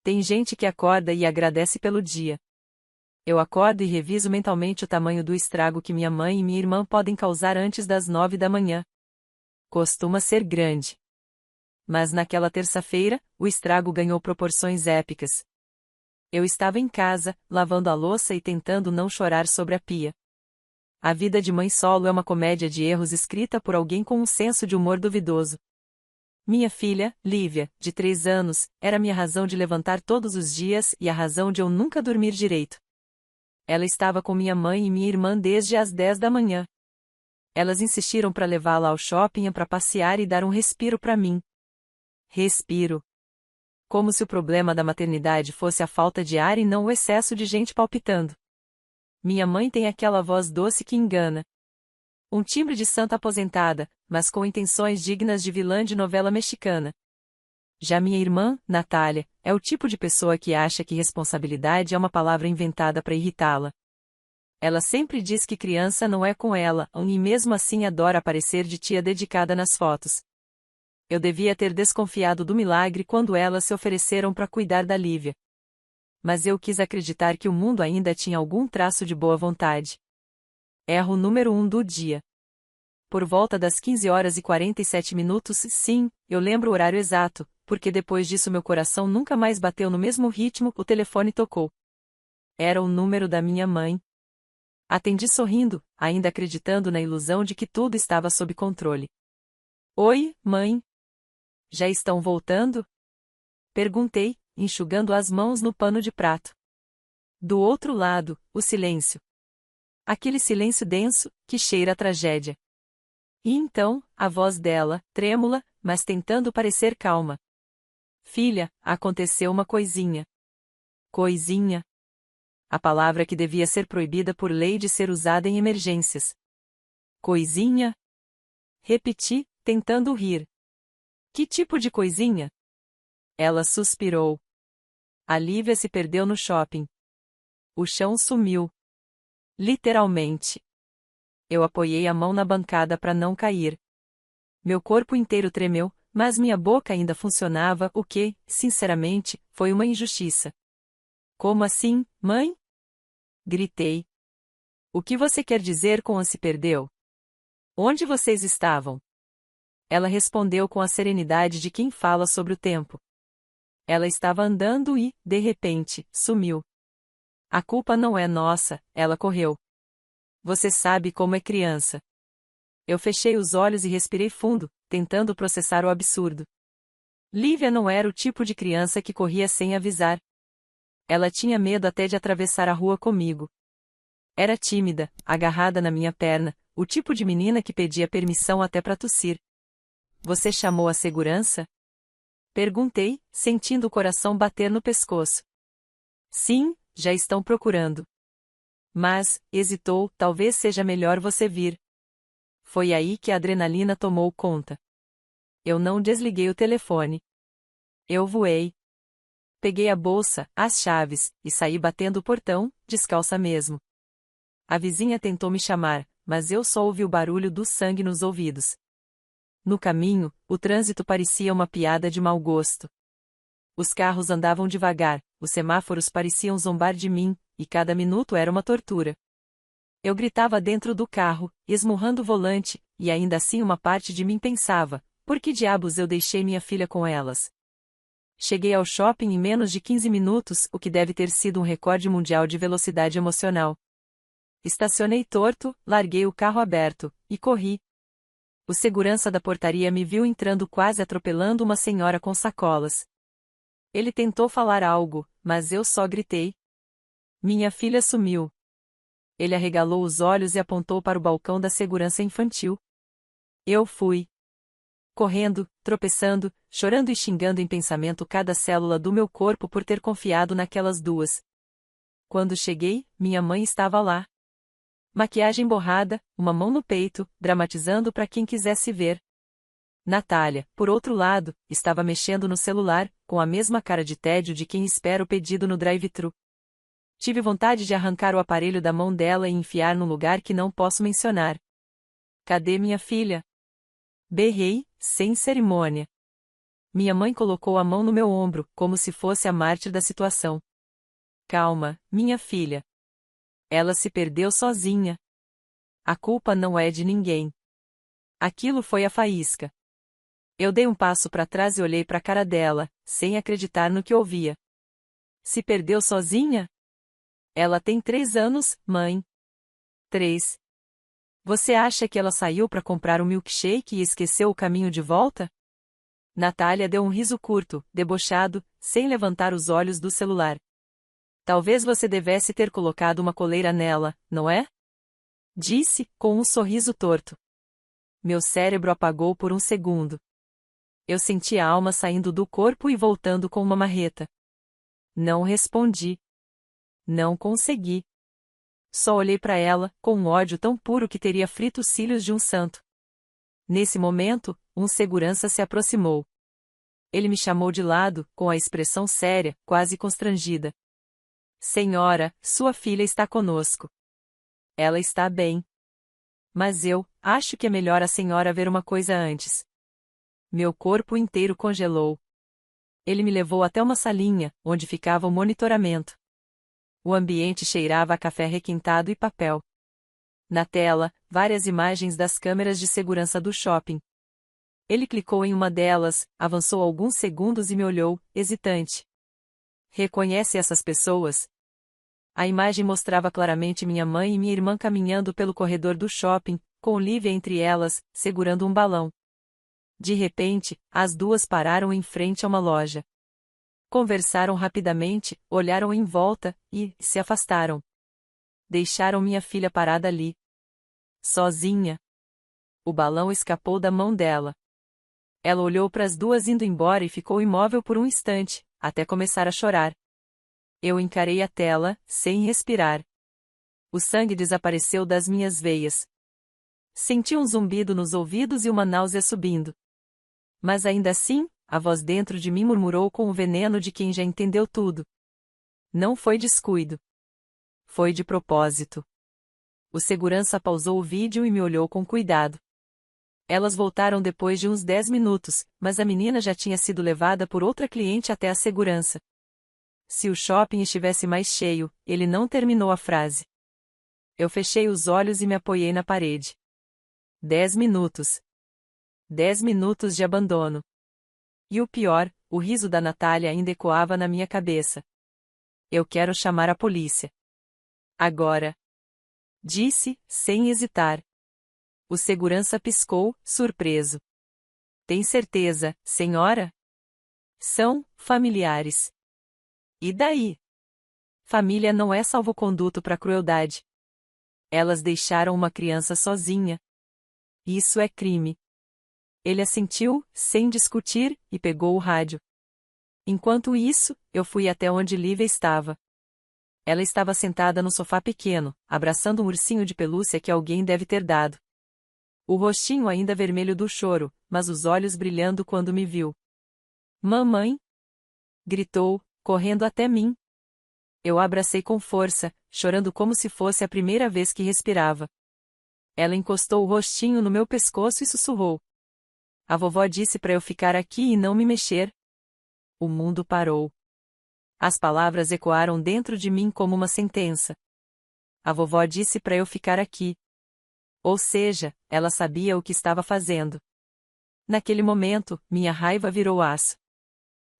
Tem gente que acorda e agradece pelo dia. Eu acordo e reviso mentalmente o tamanho do estrago que minha mãe e minha irmã podem causar antes das 9 da manhã. Costuma ser grande. Mas naquela terça-feira, o estrago ganhou proporções épicas. Eu estava em casa, lavando a louça e tentando não chorar sobre a pia. A vida de mãe solo é uma comédia de erros escrita por alguém com um senso de humor duvidoso. Minha filha, Lívia, de 3 anos, era minha razão de levantar todos os dias e a razão de eu nunca dormir direito. Ela estava com minha mãe e minha irmã desde as 10 da manhã. Elas insistiram para levá-la ao shopping para passear e dar um respiro para mim. Respiro. Como se o problema da maternidade fosse a falta de ar e não o excesso de gente palpitando. Minha mãe tem aquela voz doce que engana. Um timbre de santa aposentada, mas com intenções dignas de vilã de novela mexicana. Já minha irmã, Natália, é o tipo de pessoa que acha que responsabilidade é uma palavra inventada para irritá-la. Ela sempre diz que criança não é com ela, e mesmo assim adora aparecer de tia dedicada nas fotos. Eu devia ter desconfiado do milagre quando elas se ofereceram para cuidar da Lívia. Mas eu quis acreditar que o mundo ainda tinha algum traço de boa vontade. Erro número 1 do dia. Por volta das 15h47, sim, eu lembro o horário exato, porque depois disso meu coração nunca mais bateu no mesmo ritmo, o telefone tocou. Era o número da minha mãe. Atendi sorrindo, ainda acreditando na ilusão de que tudo estava sob controle. Oi, mãe. Já estão voltando? Perguntei, enxugando as mãos no pano de prato. Do outro lado, o silêncio. Aquele silêncio denso, que cheira a tragédia. E então, a voz dela, trêmula, mas tentando parecer calma. Filha, aconteceu uma coisinha. Coisinha. A palavra que devia ser proibida por lei de ser usada em emergências. Coisinha? Repeti, tentando rir. Que tipo de coisinha? Ela suspirou. A Lívia se perdeu no shopping. O chão sumiu. Literalmente. Eu apoiei a mão na bancada para não cair. Meu corpo inteiro tremeu, mas minha boca ainda funcionava, o que, sinceramente, foi uma injustiça. Como assim, mãe? Gritei. O que você quer dizer com se perdeu? Onde vocês estavam? Ela respondeu com a serenidade de quem fala sobre o tempo. Ela estava andando e, de repente, sumiu. A culpa não é nossa, ela correu. Você sabe como é criança. Eu fechei os olhos e respirei fundo, tentando processar o absurdo. Lívia não era o tipo de criança que corria sem avisar. Ela tinha medo até de atravessar a rua comigo. Era tímida, agarrada na minha perna, o tipo de menina que pedia permissão até para tossir. Você chamou a segurança? Perguntei, sentindo o coração bater no pescoço. Sim, já estão procurando. Mas, hesitou, talvez seja melhor você vir. Foi aí que a adrenalina tomou conta. Eu não desliguei o telefone. Eu voei. Peguei a bolsa, as chaves, e saí batendo o portão, descalça mesmo. A vizinha tentou me chamar, mas eu só ouvi o barulho do sangue nos ouvidos. No caminho, o trânsito parecia uma piada de mau gosto. Os carros andavam devagar, os semáforos pareciam zombar de mim, e cada minuto era uma tortura. Eu gritava dentro do carro, esmurrando o volante, e ainda assim uma parte de mim pensava, por que diabos eu deixei minha filha com elas? Cheguei ao shopping em menos de 15 minutos, o que deve ter sido um recorde mundial de velocidade emocional. Estacionei torto, larguei o carro aberto, e corri. O segurança da portaria me viu entrando quase atropelando uma senhora com sacolas. Ele tentou falar algo, mas eu só gritei. Minha filha sumiu. Ele arregalou os olhos e apontou para o balcão da segurança infantil. Eu fui. Correndo, tropeçando, chorando e xingando em pensamento cada célula do meu corpo por ter confiado naquelas duas. Quando cheguei, minha mãe estava lá. Maquiagem borrada, uma mão no peito, dramatizando para quem quisesse ver. Natália, por outro lado, estava mexendo no celular, com a mesma cara de tédio de quem espera o pedido no drive-thru. Tive vontade de arrancar o aparelho da mão dela e enfiar num lugar que não posso mencionar. Cadê minha filha? Berrei, sem cerimônia. Minha mãe colocou a mão no meu ombro, como se fosse a mártir da situação. Calma, minha filha. Ela se perdeu sozinha. A culpa não é de ninguém. Aquilo foi a faísca. Eu dei um passo para trás e olhei para a cara dela, sem acreditar no que ouvia. Se perdeu sozinha? Ela tem 3 anos, mãe. 3. Você acha que ela saiu para comprar um milkshake e esqueceu o caminho de volta? Natália deu um riso curto, debochado, sem levantar os olhos do celular. Talvez você devesse ter colocado uma coleira nela, não é? Disse, com um sorriso torto. Meu cérebro apagou por um segundo. Eu senti a alma saindo do corpo e voltando com uma marreta. Não respondi. Não consegui. Só olhei para ela, com um ódio tão puro que teria frito os cílios de um santo. Nesse momento, um segurança se aproximou. Ele me chamou de lado, com a expressão séria, quase constrangida. Senhora, sua filha está conosco. Ela está bem. Mas eu acho que é melhor a senhora ver uma coisa antes. Meu corpo inteiro congelou. Ele me levou até uma salinha, onde ficava o monitoramento. O ambiente cheirava a café requintado e papel. Na tela, várias imagens das câmeras de segurança do shopping. Ele clicou em uma delas, avançou alguns segundos e me olhou, hesitante. Reconhece essas pessoas? A imagem mostrava claramente minha mãe e minha irmã caminhando pelo corredor do shopping, com Olivia entre elas, segurando um balão. De repente, as duas pararam em frente a uma loja. Conversaram rapidamente, olharam em volta, e se afastaram. Deixaram minha filha parada ali. Sozinha. O balão escapou da mão dela. Ela olhou para as duas indo embora e ficou imóvel por um instante, até começar a chorar. Eu encarei a tela, sem respirar. O sangue desapareceu das minhas veias. Senti um zumbido nos ouvidos e uma náusea subindo. Mas ainda assim, a voz dentro de mim murmurou com o veneno de quem já entendeu tudo. Não foi descuido. Foi de propósito. O segurança pausou o vídeo e me olhou com cuidado. Elas voltaram depois de uns 10 minutos, mas a menina já tinha sido levada por outra cliente até a segurança. Se o shopping estivesse mais cheio, ele não terminou a frase. Eu fechei os olhos e me apoiei na parede. 10 minutos. 10 minutos de abandono. E o pior, o riso da Natália ainda ecoava na minha cabeça. Eu quero chamar a polícia. Agora. Disse, sem hesitar. O segurança piscou, surpreso. Tem certeza, senhora? São familiares. E daí? Família não é salvo-conduto para crueldade. Elas deixaram uma criança sozinha. Isso é crime. Ele assentiu, sem discutir, e pegou o rádio. Enquanto isso, eu fui até onde Lívia estava. Ela estava sentada no sofá pequeno, abraçando um ursinho de pelúcia que alguém deve ter dado. O rostinho ainda vermelho do choro, mas os olhos brilhando quando me viu. Mamãe! Gritou, correndo até mim. Eu a abracei com força, chorando como se fosse a primeira vez que respirava. Ela encostou o rostinho no meu pescoço e sussurrou. A vovó disse para eu ficar aqui e não me mexer. O mundo parou. As palavras ecoaram dentro de mim como uma sentença. A vovó disse para eu ficar aqui. Ou seja, ela sabia o que estava fazendo. Naquele momento, minha raiva virou aço.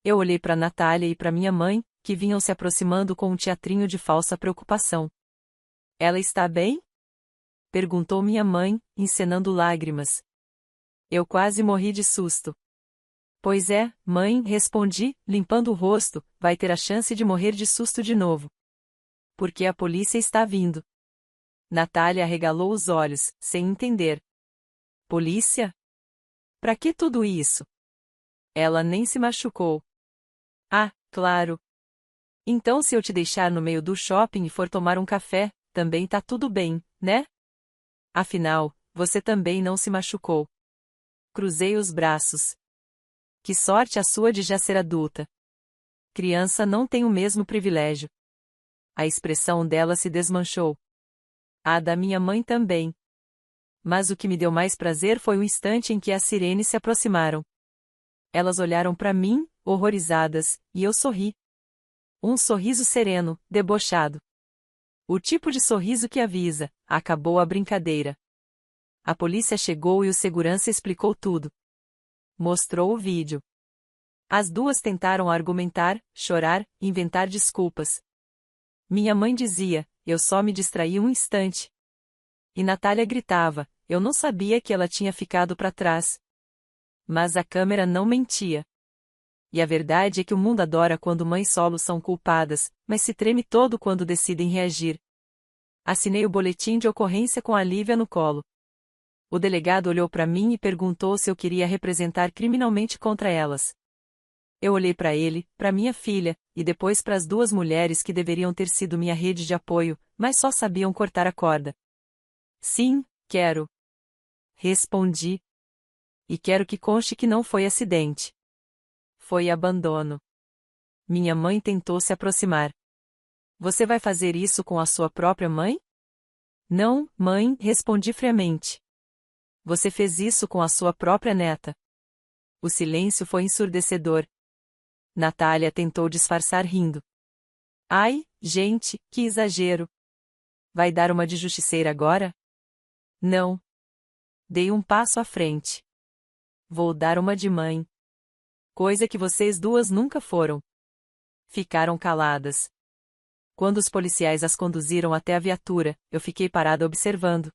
Eu olhei para Natália e para minha mãe, que vinham se aproximando com um teatrinho de falsa preocupação. Ela está bem? Perguntou minha mãe, encenando lágrimas. Eu quase morri de susto. Pois é, mãe, respondi, limpando o rosto, vai ter a chance de morrer de susto de novo. Porque a polícia está vindo. Natália arregalou os olhos, sem entender. Polícia? Pra que tudo isso? Ela nem se machucou. Ah, claro. Então se eu te deixar no meio do shopping e for tomar um café, também tá tudo bem, né? Afinal, você também não se machucou. Cruzei os braços. Que sorte a sua de já ser adulta. Criança não tem o mesmo privilégio. A expressão dela se desmanchou. A da minha mãe também. Mas o que me deu mais prazer foi o instante em que as sirenes se aproximaram. Elas olharam para mim, horrorizadas, e eu sorri. Um sorriso sereno, debochado. O tipo de sorriso que avisa: acabou a brincadeira. A polícia chegou e o segurança explicou tudo. Mostrou o vídeo. As duas tentaram argumentar, chorar, inventar desculpas. Minha mãe dizia: eu só me distraí um instante. E Natália gritava: eu não sabia que ela tinha ficado para trás. Mas a câmera não mentia. E a verdade é que o mundo adora quando mães solos são culpadas, mas se treme todo quando decidem reagir. Assinei o boletim de ocorrência com a Lívia no colo. O delegado olhou para mim e perguntou se eu queria representar criminalmente contra elas. Eu olhei para ele, para minha filha, e depois para as duas mulheres que deveriam ter sido minha rede de apoio, mas só sabiam cortar a corda. Sim, quero. Respondi. E quero que conste que não foi acidente. Foi abandono. Minha mãe tentou se aproximar. Você vai fazer isso com a sua própria mãe? Não, mãe, respondi friamente. Você fez isso com a sua própria neta. O silêncio foi ensurdecedor. Natália tentou disfarçar rindo. Ai, gente, que exagero. Vai dar uma de justiceira agora? Não. Dei um passo à frente. Vou dar uma de mãe. Coisa que vocês duas nunca foram. Ficaram caladas. Quando os policiais as conduziram até a viatura, eu fiquei parada observando.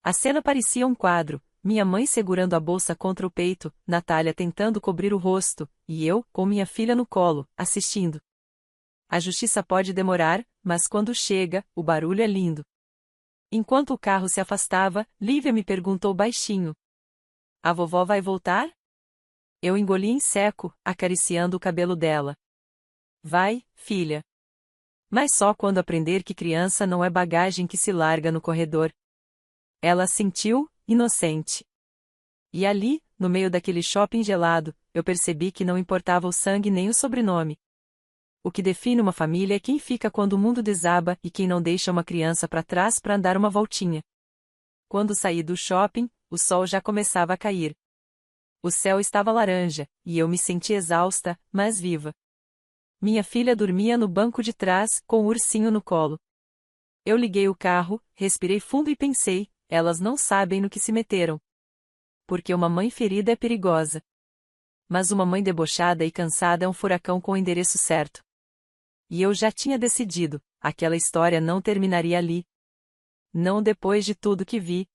A cena parecia um quadro, minha mãe segurando a bolsa contra o peito, Natália tentando cobrir o rosto, e eu, com minha filha no colo, assistindo. A justiça pode demorar, mas quando chega, o barulho é lindo. Enquanto o carro se afastava, Lívia me perguntou baixinho: a vovó vai voltar? Eu engoli em seco, acariciando o cabelo dela. Vai, filha. Mas só quando aprender que criança não é bagagem que se larga no corredor. Ela assentiu, inocente. E ali, no meio daquele shopping gelado, eu percebi que não importava o sangue nem o sobrenome. O que define uma família é quem fica quando o mundo desaba e quem não deixa uma criança para trás para andar uma voltinha. Quando saí do shopping, o sol já começava a cair. O céu estava laranja, e eu me senti exausta, mas viva. Minha filha dormia no banco de trás, com o ursinho no colo. Eu liguei o carro, respirei fundo e pensei: elas não sabem no que se meteram. Porque uma mãe ferida é perigosa. Mas uma mãe debochada e cansada é um furacão com o endereço certo. E eu já tinha decidido: aquela história não terminaria ali. Não depois de tudo que vi.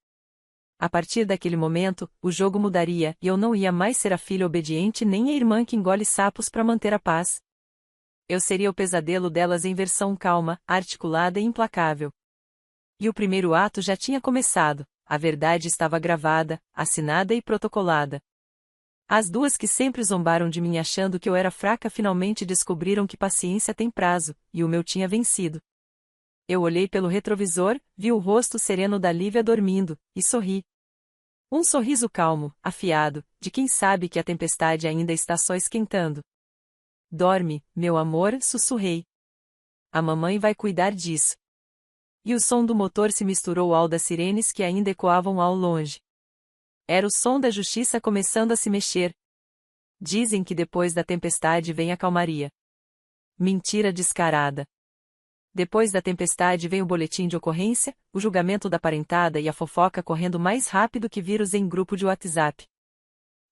A partir daquele momento, o jogo mudaria e eu não ia mais ser a filha obediente nem a irmã que engole sapos para manter a paz. Eu seria o pesadelo delas em versão calma, articulada e implacável. E o primeiro ato já tinha começado, a verdade estava gravada, assinada e protocolada. As duas que sempre zombaram de mim achando que eu era fraca finalmente descobriram que paciência tem prazo, e o meu tinha vencido. Eu olhei pelo retrovisor, vi o rosto sereno da Lívia dormindo, e sorri. Um sorriso calmo, afiado, de quem sabe que a tempestade ainda está só esquentando. Dorme, meu amor, sussurrei. A mamãe vai cuidar disso. E o som do motor se misturou ao das sirenes que ainda ecoavam ao longe. Era o som da justiça começando a se mexer. Dizem que depois da tempestade vem a calmaria. Mentira descarada. Depois da tempestade vem o boletim de ocorrência, o julgamento da parentada e a fofoca correndo mais rápido que vírus em grupo de WhatsApp.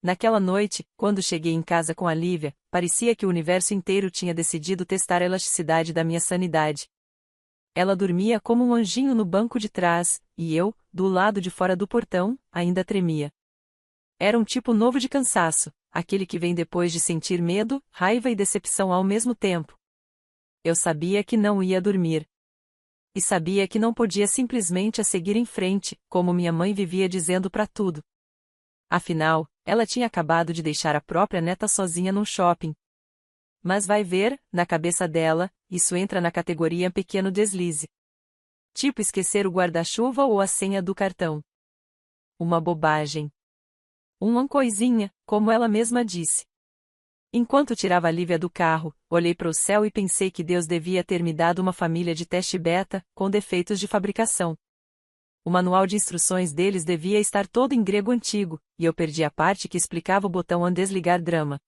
Naquela noite, quando cheguei em casa com a Lívia, parecia que o universo inteiro tinha decidido testar a elasticidade da minha sanidade. Ela dormia como um anjinho no banco de trás, e eu, do lado de fora do portão, ainda tremia. Era um tipo novo de cansaço, aquele que vem depois de sentir medo, raiva e decepção ao mesmo tempo. Eu sabia que não ia dormir. E sabia que não podia simplesmente a seguir em frente, como minha mãe vivia dizendo para tudo. Afinal, ela tinha acabado de deixar a própria neta sozinha num shopping. Mas vai ver, na cabeça dela, isso entra na categoria pequeno deslize. Tipo esquecer o guarda-chuva ou a senha do cartão. Uma bobagem. Uma coisinha, como ela mesma disse. Enquanto tirava a Lívia do carro, olhei para o céu e pensei que Deus devia ter me dado uma família de teste beta, com defeitos de fabricação. O manual de instruções deles devia estar todo em grego antigo, e eu perdi a parte que explicava o botão on desligar drama.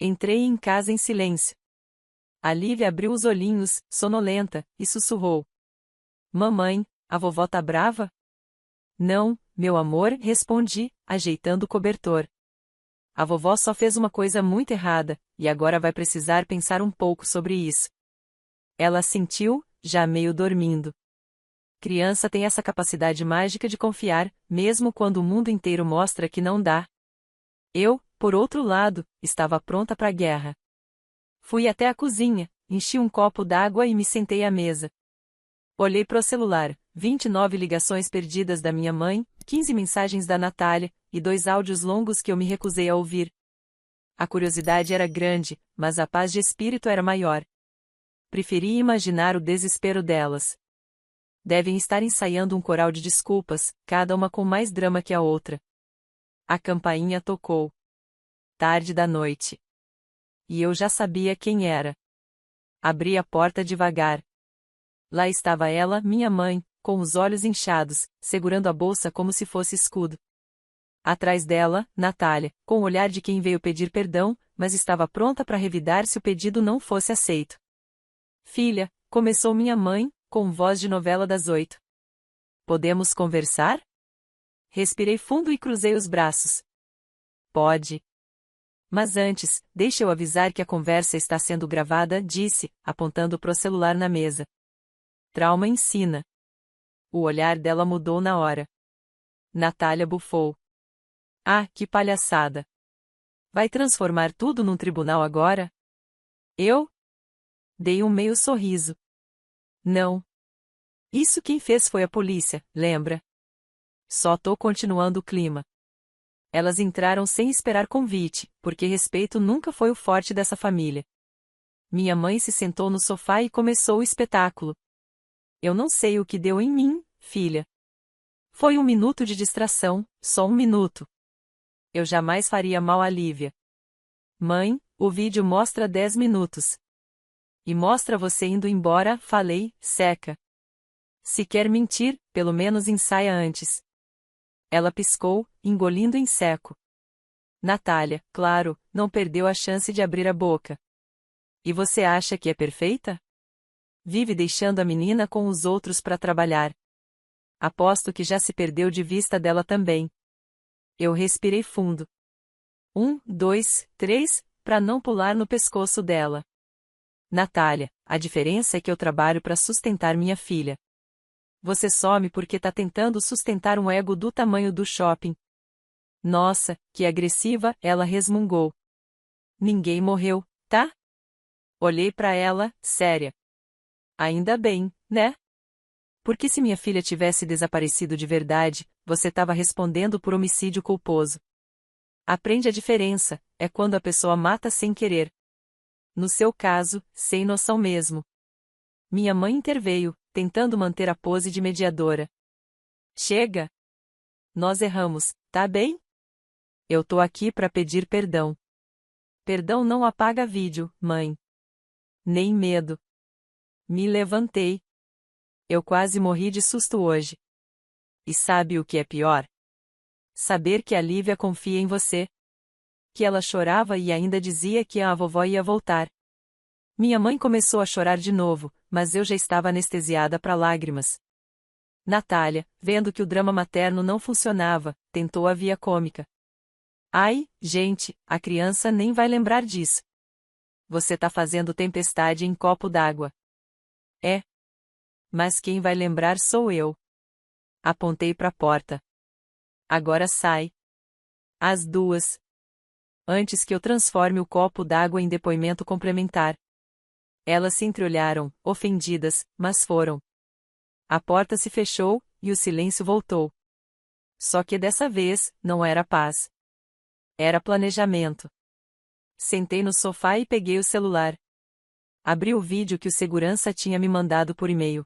Entrei em casa em silêncio. A Lívia abriu os olhinhos, sonolenta, e sussurrou: Mamãe, a vovó tá brava? Não, meu amor, respondi, ajeitando o cobertor. A vovó só fez uma coisa muito errada, e agora vai precisar pensar um pouco sobre isso. Ela assentiu, já meio dormindo. Criança tem essa capacidade mágica de confiar, mesmo quando o mundo inteiro mostra que não dá. Eu, por outro lado, estava pronta para a guerra. Fui até a cozinha, enchi um copo d'água e me sentei à mesa. Olhei para o celular, 29 ligações perdidas da minha mãe, 15 mensagens da Natália, e 2 áudios longos que eu me recusei a ouvir. A curiosidade era grande, mas a paz de espírito era maior. Preferi imaginar o desespero delas. Devem estar ensaiando um coral de desculpas, cada uma com mais drama que a outra. A campainha tocou. Tarde da noite. E eu já sabia quem era. Abri a porta devagar. Lá estava ela, minha mãe, com os olhos inchados, segurando a bolsa como se fosse escudo. Atrás dela, Natália, com o olhar de quem veio pedir perdão, mas estava pronta para revidar se o pedido não fosse aceito. Filha, começou minha mãe, com voz de novela das 8. Podemos conversar? Respirei fundo e cruzei os braços. Pode. Mas antes, deixe eu avisar que a conversa está sendo gravada, disse, apontando pro celular na mesa. Trauma ensina. O olhar dela mudou na hora. Natália bufou. Ah, que palhaçada. Vai transformar tudo num tribunal agora? Eu? Dei um meio sorriso. Não. Isso quem fez foi a polícia, lembra? Só tô continuando o clima. Elas entraram sem esperar convite, porque respeito nunca foi o forte dessa família. Minha mãe se sentou no sofá e começou o espetáculo. Eu não sei o que deu em mim, filha. Foi 1 minuto de distração, só 1 minuto. Eu jamais faria mal a Lívia. Mãe, o vídeo mostra 10 minutos. E mostra você indo embora, falei, seca. Se quer mentir, pelo menos ensaia antes. Ela piscou, engolindo em seco. Natália, claro, não perdeu a chance de abrir a boca. E você acha que é perfeita? Vive deixando a menina com os outros para trabalhar. Aposto que já se perdeu de vista dela também. Eu respirei fundo. 1, 2, 3, para não pular no pescoço dela. Natália, a diferença é que eu trabalho para sustentar minha filha. Você some porque tá tentando sustentar um ego do tamanho do shopping. Nossa, que agressiva, ela resmungou. Ninguém morreu, tá? Olhei para ela, séria. Ainda bem, né? Porque se minha filha tivesse desaparecido de verdade, você tava respondendo por homicídio culposo. Aprende a diferença, é quando a pessoa mata sem querer. No seu caso, sem noção mesmo. Minha mãe interveio, tentando manter a pose de mediadora. Chega! Nós erramos, tá bem? Eu tô aqui para pedir perdão. Perdão não apaga vídeo, mãe. Nem medo. Me levantei. Eu quase morri de susto hoje. E sabe o que é pior? Saber que a Lívia confia em você. Que ela chorava e ainda dizia que a vovó ia voltar. Minha mãe começou a chorar de novo, mas eu já estava anestesiada para lágrimas. Natália, vendo que o drama materno não funcionava, tentou a via cômica. Ai, gente, a criança nem vai lembrar disso. Você tá fazendo tempestade em copo d'água. É. Mas quem vai lembrar sou eu. Apontei para a porta. Agora sai. As 2. Antes que eu transforme o copo d'água em depoimento complementar. Elas se entreolharam, ofendidas, mas foram. A porta se fechou, e o silêncio voltou. Só que dessa vez, não era paz. Era planejamento. Sentei no sofá e peguei o celular. Abri o vídeo que o segurança tinha me mandado por e-mail.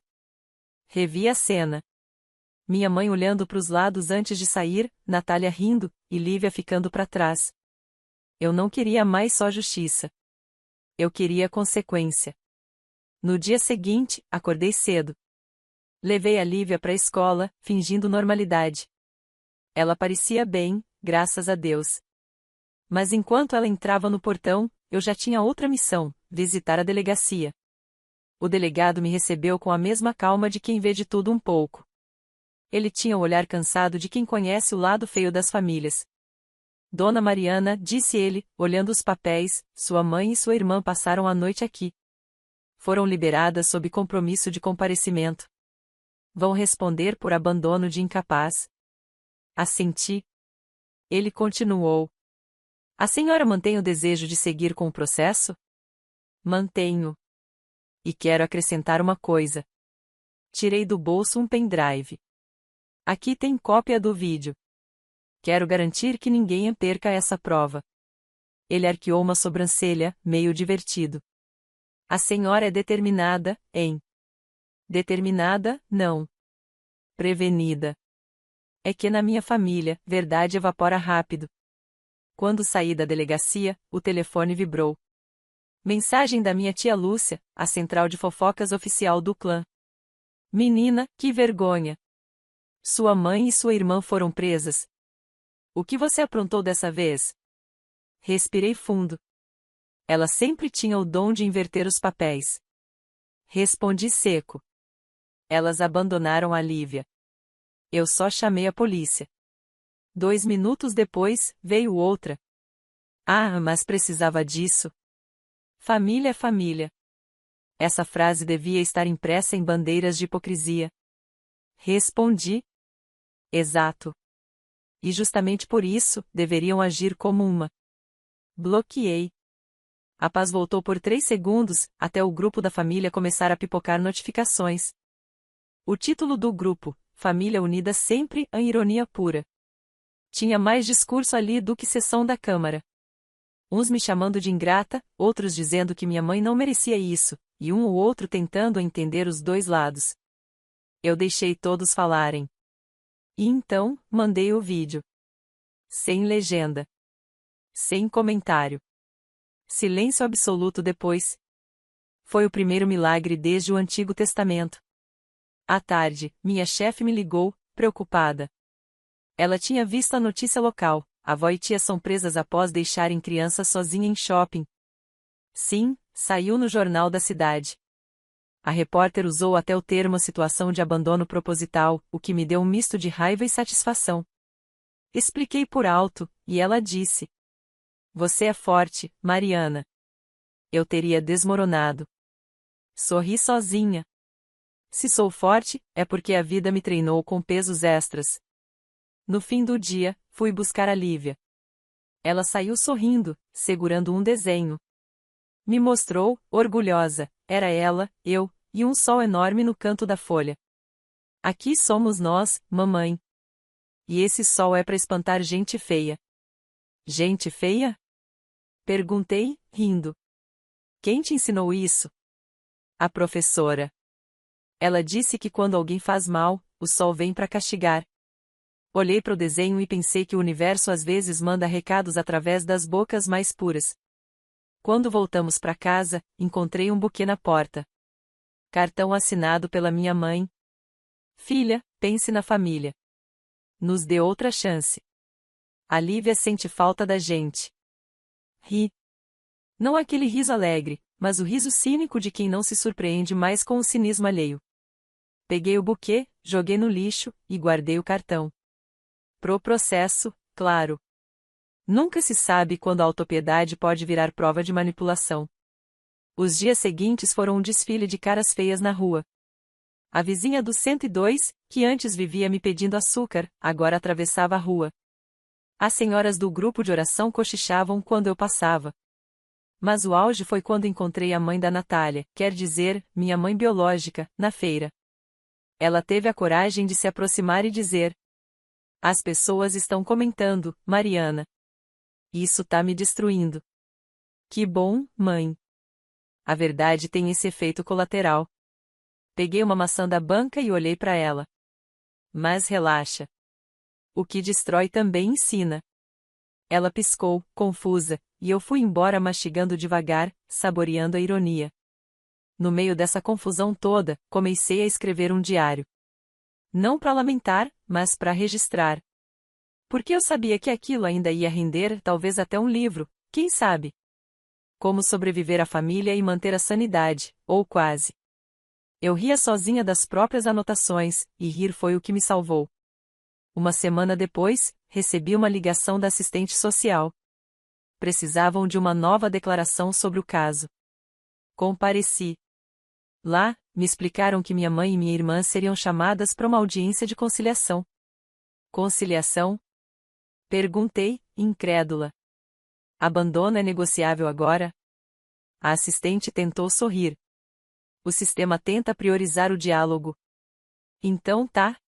Revi a cena. Minha mãe olhando para os lados antes de sair, Natália rindo, e Lívia ficando para trás. Eu não queria mais só justiça. Eu queria consequência. No dia seguinte, acordei cedo. Levei a Lívia para a escola, fingindo normalidade. Ela parecia bem, graças a Deus. Mas enquanto ela entrava no portão, eu já tinha outra missão: visitar a delegacia. O delegado me recebeu com a mesma calma de quem vê de tudo um pouco. Ele tinha o olhar cansado de quem conhece o lado feio das famílias. Dona Mariana, disse ele, olhando os papéis, sua mãe e sua irmã passaram a noite aqui. Foram liberadas sob compromisso de comparecimento. Vão responder por abandono de incapaz. Assenti. Ele continuou. A senhora mantém o desejo de seguir com o processo? Mantenho. E quero acrescentar uma coisa. Tirei do bolso um pendrive. Aqui tem cópia do vídeo. Quero garantir que ninguém perca essa prova. Ele arqueou uma sobrancelha, meio divertido. A senhora é determinada, hein? Determinada, não. Prevenida. É que na minha família, verdade evapora rápido. Quando saí da delegacia, o telefone vibrou. Mensagem da minha tia Lúcia, a central de fofocas oficial do clã. Menina, que vergonha! Sua mãe e sua irmã foram presas. O que você aprontou dessa vez? Respirei fundo. Ela sempre tinha o dom de inverter os papéis. Respondi seco. Elas abandonaram a Lívia. Eu só chamei a polícia. 2 minutos depois, veio outra. Ah, mas precisava disso. Família é família. Essa frase devia estar impressa em bandeiras de hipocrisia. Respondi. Exato. E justamente por isso, deveriam agir como uma. Bloqueei. A paz voltou por 3 segundos, até o grupo da família começar a pipocar notificações. O título do grupo, Família Unida Sempre, a ironia pura. Tinha mais discurso ali do que sessão da Câmara. Uns me chamando de ingrata, outros dizendo que minha mãe não merecia isso, e um ou outro tentando entender os dois lados. Eu deixei todos falarem. E então, mandei o vídeo. Sem legenda. Sem comentário. Silêncio absoluto depois. Foi o primeiro milagre desde o Antigo Testamento. À tarde, minha chefe me ligou, preocupada. Ela tinha visto a notícia local: avó e tia são presas após deixarem criança sozinha em shopping. Sim, saiu no jornal da cidade. A repórter usou até o termo situação de abandono proposital, o que me deu um misto de raiva e satisfação. Expliquei por alto, e ela disse: Você é forte, Mariana. Eu teria desmoronado. Sorri sozinha. Se sou forte, é porque a vida me treinou com pesos extras. No fim do dia, fui buscar a Lívia. Ela saiu sorrindo, segurando um desenho. Me mostrou, orgulhosa, era ela, eu, e um sol enorme no canto da folha. Aqui somos nós, mamãe. E esse sol é para espantar gente feia. Gente feia? Perguntei, rindo. Quem te ensinou isso? A professora. Ela disse que quando alguém faz mal, o sol vem para castigar. Olhei para o desenho e pensei que o universo às vezes manda recados através das bocas mais puras. Quando voltamos para casa, encontrei um buquê na porta. Cartão assinado pela minha mãe. Filha, pense na família. Nos dê outra chance. A Lívia sente falta da gente. Ri. Não aquele riso alegre, mas o riso cínico de quem não se surpreende mais com o cinismo alheio. Peguei o buquê, joguei no lixo, e guardei o cartão. Pro processo, claro. Nunca se sabe quando a autopiedade pode virar prova de manipulação. Os dias seguintes foram um desfile de caras feias na rua. A vizinha do 102, que antes vivia me pedindo açúcar, agora atravessava a rua. As senhoras do grupo de oração cochichavam quando eu passava. Mas o auge foi quando encontrei a mãe da Natália, quer dizer, minha mãe biológica, na feira. Ela teve a coragem de se aproximar e dizer: As pessoas estão comentando, Mariana. Isso tá me destruindo. Que bom, mãe. A verdade tem esse efeito colateral. Peguei uma maçã da banca e olhei para ela. Mas relaxa. O que destrói também ensina. Ela piscou, confusa, e eu fui embora mastigando devagar, saboreando a ironia. No meio dessa confusão toda, comecei a escrever um diário. Não para lamentar, mas para registrar. Porque eu sabia que aquilo ainda ia render talvez até um livro, quem sabe? Como sobreviver à família e manter a sanidade, ou quase. Eu ria sozinha das próprias anotações, e rir foi o que me salvou. Uma semana depois, recebi uma ligação da assistente social. Precisavam de uma nova declaração sobre o caso. Compareci. Lá, me explicaram que minha mãe e minha irmã seriam chamadas para uma audiência de conciliação. Conciliação? Perguntei, incrédula. Abandono é negociável agora? A assistente tentou sorrir. O sistema tenta priorizar o diálogo. Então tá.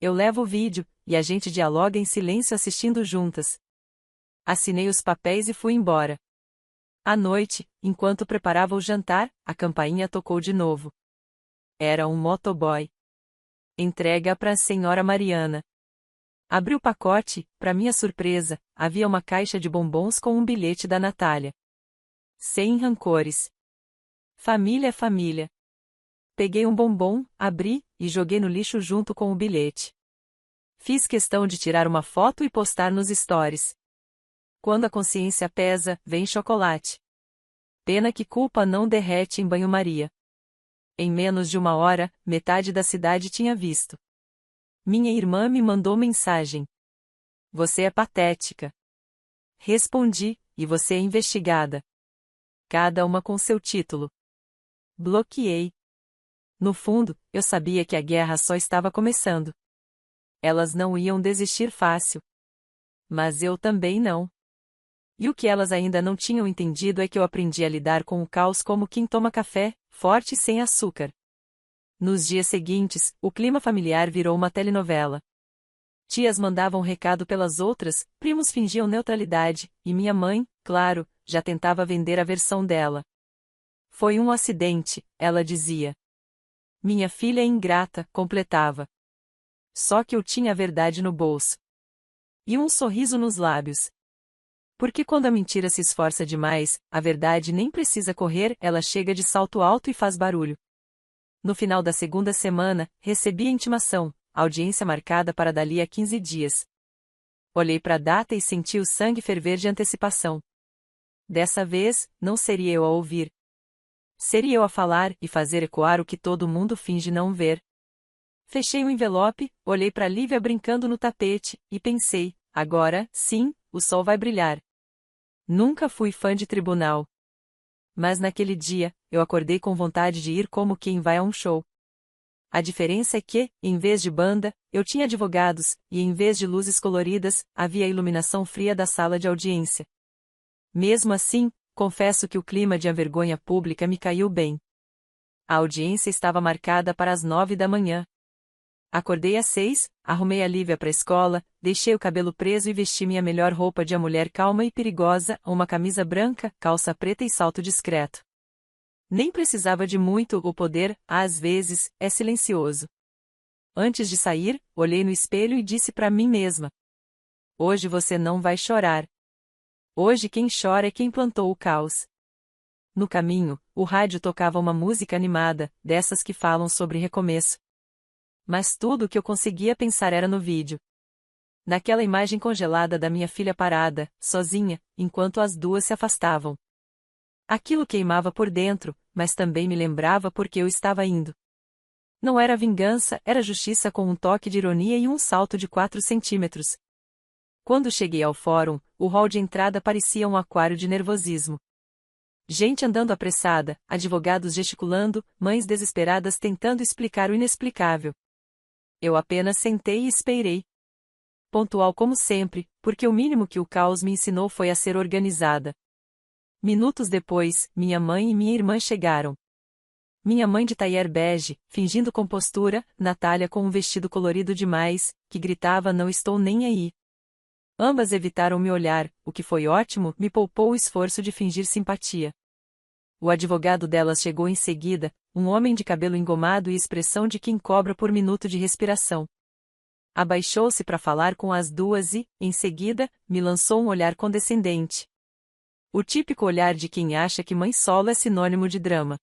Eu levo o vídeo, e a gente dialoga em silêncio assistindo juntas. Assinei os papéis e fui embora. À noite, enquanto preparava o jantar, a campainha tocou de novo. Era um motoboy. Entrega para a senhora Mariana. Abri o pacote, para minha surpresa, havia uma caixa de bombons com um bilhete da Natália. Sem rancores. Família é família. Peguei um bombom, abri, e joguei no lixo junto com o bilhete. Fiz questão de tirar uma foto e postar nos stories. Quando a consciência pesa, vem chocolate. Pena que culpa não derrete em banho-maria. Em menos de uma hora, metade da cidade tinha visto. Minha irmã me mandou mensagem. Você é patética. Respondi, e você é investigada. Cada uma com seu título. Bloqueei. No fundo, eu sabia que a guerra só estava começando. Elas não iam desistir fácil. Mas eu também não. E o que elas ainda não tinham entendido é que eu aprendi a lidar com o caos como quem toma café, forte e sem açúcar. Nos dias seguintes, o clima familiar virou uma telenovela. Tias mandavam recado pelas outras, primos fingiam neutralidade, e minha mãe, claro, já tentava vender a versão dela. Foi um acidente, ela dizia. Minha filha é ingrata, completava. Só que eu tinha a verdade no bolso. E um sorriso nos lábios. Porque quando a mentira se esforça demais, a verdade nem precisa correr, ela chega de salto alto e faz barulho. No final da segunda semana, recebi a intimação, audiência marcada para dali a 15 dias. Olhei para a data e senti o sangue ferver de antecipação. Dessa vez, não seria eu a ouvir. Seria eu a falar e fazer ecoar o que todo mundo finge não ver. Fechei o envelope, olhei para Lívia brincando no tapete, e pensei, agora, sim, o sol vai brilhar. Nunca fui fã de tribunal. Mas naquele dia, eu acordei com vontade de ir como quem vai a um show. A diferença é que, em vez de banda, eu tinha advogados, e em vez de luzes coloridas, havia a iluminação fria da sala de audiência. Mesmo assim, confesso que o clima de vergonha pública me caiu bem. A audiência estava marcada para as 9 da manhã. Acordei às 6, arrumei a Lívia para a escola, deixei o cabelo preso e vesti minha melhor roupa de a mulher calma e perigosa, uma camisa branca, calça preta e salto discreto. Nem precisava de muito, o poder, às vezes, é silencioso. Antes de sair, olhei no espelho e disse para mim mesma: hoje você não vai chorar. Hoje quem chora é quem plantou o caos. No caminho, o rádio tocava uma música animada, dessas que falam sobre recomeço. Mas tudo o que eu conseguia pensar era no vídeo. Naquela imagem congelada da minha filha parada, sozinha, enquanto as duas se afastavam. Aquilo queimava por dentro, mas também me lembrava porque eu estava indo. Não era vingança, era justiça com um toque de ironia e um salto de 4 centímetros. Quando cheguei ao fórum, o hall de entrada parecia um aquário de nervosismo. Gente andando apressada, advogados gesticulando, mães desesperadas tentando explicar o inexplicável. Eu apenas sentei e esperei. Pontual como sempre, porque o mínimo que o caos me ensinou foi a ser organizada. Minutos depois, minha mãe e minha irmã chegaram. Minha mãe de taier bege, fingindo compostura, Natália com um vestido colorido demais, que gritava não estou nem aí. Ambas evitaram me olhar, o que foi ótimo, me poupou o esforço de fingir simpatia. O advogado delas chegou em seguida, um homem de cabelo engomado e expressão de quem cobra por minuto de respiração. Abaixou-se para falar com as duas e, em seguida, me lançou um olhar condescendente. O típico olhar de quem acha que mãe solo é sinônimo de drama.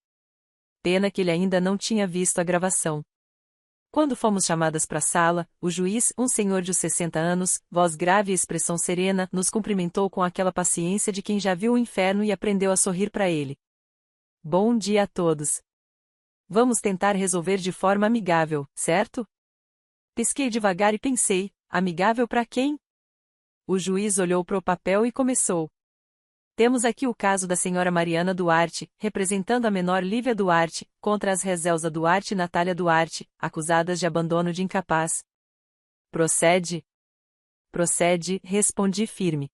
Pena que ele ainda não tinha visto a gravação. Quando fomos chamadas para a sala, o juiz, um senhor de 60 anos, voz grave e expressão serena, nos cumprimentou com aquela paciência de quem já viu o inferno e aprendeu a sorrir para ele. Bom dia a todos. Vamos tentar resolver de forma amigável, certo? Pisquei devagar e pensei, amigável para quem? O juiz olhou para o papel e começou. Temos aqui o caso da senhora Mariana Duarte, representando a menor Lívia Duarte, contra as Rezelza Duarte e Natália Duarte, acusadas de abandono de incapaz. Procede? Procede, respondi firme.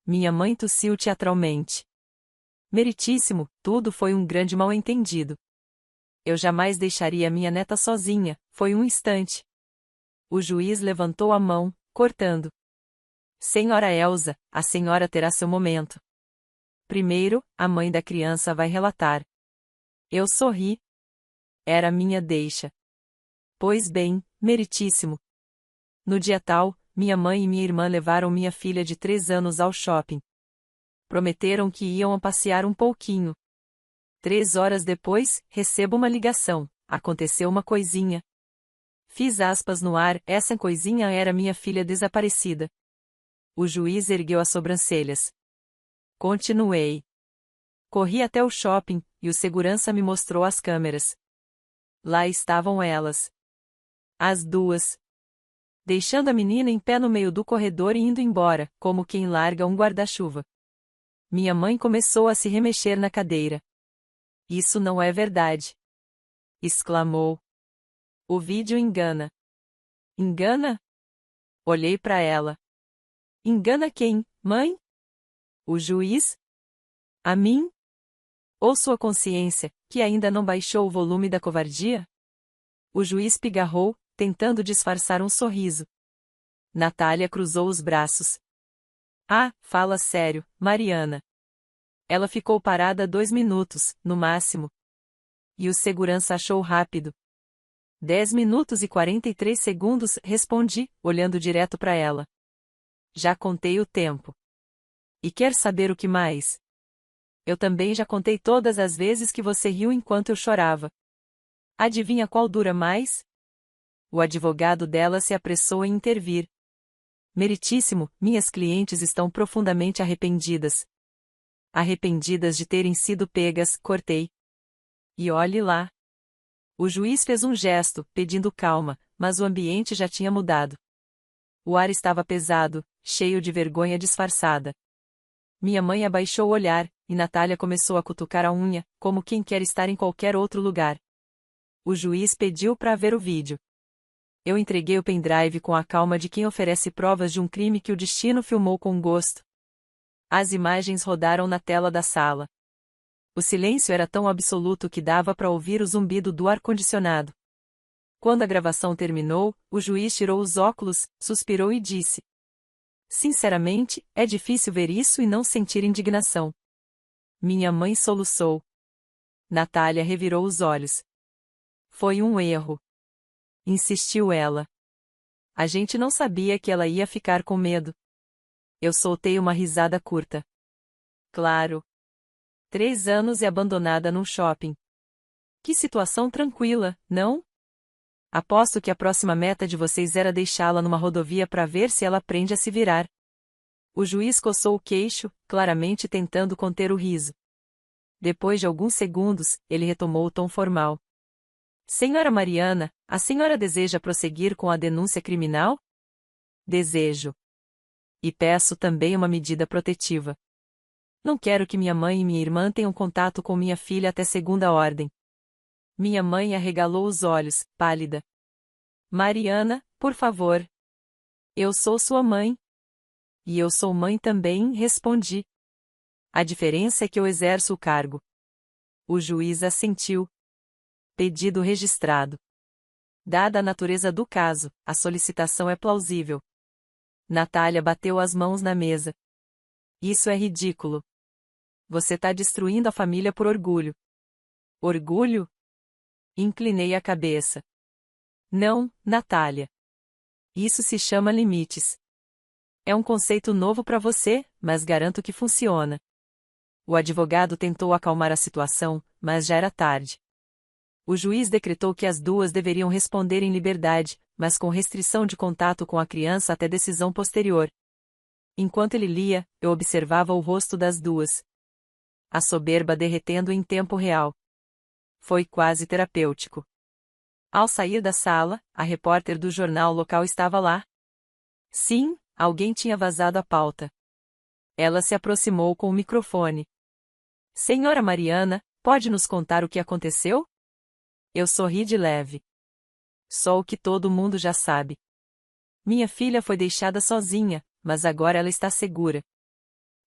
Minha mãe tossiu teatralmente. Meritíssimo, tudo foi um grande mal-entendido. Eu jamais deixaria minha neta sozinha, foi um instante. O juiz levantou a mão, cortando. Senhora Elza, a senhora terá seu momento. Primeiro, a mãe da criança vai relatar. Eu sorri. Era minha deixa. Pois bem, meritíssimo. No dia tal, minha mãe e minha irmã levaram minha filha de 3 anos ao shopping. Prometeram que iam passear um pouquinho. 3 horas depois, recebo uma ligação. Aconteceu uma coisinha. Fiz aspas no ar, essa coisinha era minha filha desaparecida. O juiz ergueu as sobrancelhas. Continuei. Corri até o shopping, e o segurança me mostrou as câmeras. Lá estavam elas. As duas. Deixando a menina em pé no meio do corredor e indo embora, como quem larga um guarda-chuva. Minha mãe começou a se remexer na cadeira. Isso não é verdade! Exclamou. O vídeo engana. Engana? Olhei para ela. Engana quem, mãe? O juiz? A mim? Ou sua consciência, que ainda não baixou o volume da covardia? O juiz pigarrou, tentando disfarçar um sorriso. Natália cruzou os braços. Ah, fala sério, Mariana. Ela ficou parada 2 minutos, no máximo. E o segurança achou rápido. 10 minutos e 43 segundos, respondi, olhando direto para ela. Já contei o tempo. E quer saber o que mais? Eu também já contei todas as vezes que você riu enquanto eu chorava. Adivinha qual dura mais? O advogado dela se apressou em intervir. Meritíssimo, minhas clientes estão profundamente arrependidas. Arrependidas de terem sido pegas, cortei. E olhe lá. O juiz fez um gesto, pedindo calma, mas o ambiente já tinha mudado. O ar estava pesado, cheio de vergonha disfarçada. Minha mãe abaixou o olhar, e Natália começou a cutucar a unha, como quem quer estar em qualquer outro lugar. O juiz pediu para ver o vídeo. Eu entreguei o pendrive com a calma de quem oferece provas de um crime que o destino filmou com gosto. As imagens rodaram na tela da sala. O silêncio era tão absoluto que dava para ouvir o zumbido do ar-condicionado. Quando a gravação terminou, o juiz tirou os óculos, suspirou e disse: Sinceramente, é difícil ver isso e não sentir indignação. Minha mãe soluçou. Natália revirou os olhos. Foi um erro. Insistiu ela. A gente não sabia que ela ia ficar com medo. Eu soltei uma risada curta. Claro. 3 anos e abandonada num shopping. Que situação tranquila, não? Aposto que a próxima meta de vocês era deixá-la numa rodovia para ver se ela aprende a se virar. O juiz coçou o queixo, claramente tentando conter o riso. Depois de alguns segundos, ele retomou o tom formal. Senhora Mariana, a senhora deseja prosseguir com a denúncia criminal? Desejo. E peço também uma medida protetiva. Não quero que minha mãe e minha irmã tenham contato com minha filha até segunda ordem. Minha mãe arregalou os olhos, pálida. Mariana, por favor. Eu sou sua mãe. E eu sou mãe também, respondi. A diferença é que eu exerço o cargo. O juiz assentiu. Pedido registrado. Dada a natureza do caso, a solicitação é plausível. Natália bateu as mãos na mesa. Isso é ridículo. Você está destruindo a família por orgulho. Orgulho? Inclinei a cabeça. Não, Natália. Isso se chama limites. É um conceito novo para você, mas garanto que funciona. O advogado tentou acalmar a situação, mas já era tarde. O juiz decretou que as duas deveriam responder em liberdade, mas com restrição de contato com a criança até decisão posterior. Enquanto ele lia, eu observava o rosto das duas. A soberba derretendo em tempo real. Foi quase terapêutico. Ao sair da sala, a repórter do jornal local estava lá. Sim, alguém tinha vazado a pauta. Ela se aproximou com o microfone. Senhora Mariana, pode nos contar o que aconteceu? Eu sorri de leve. Só o que todo mundo já sabe. Minha filha foi deixada sozinha, mas agora ela está segura.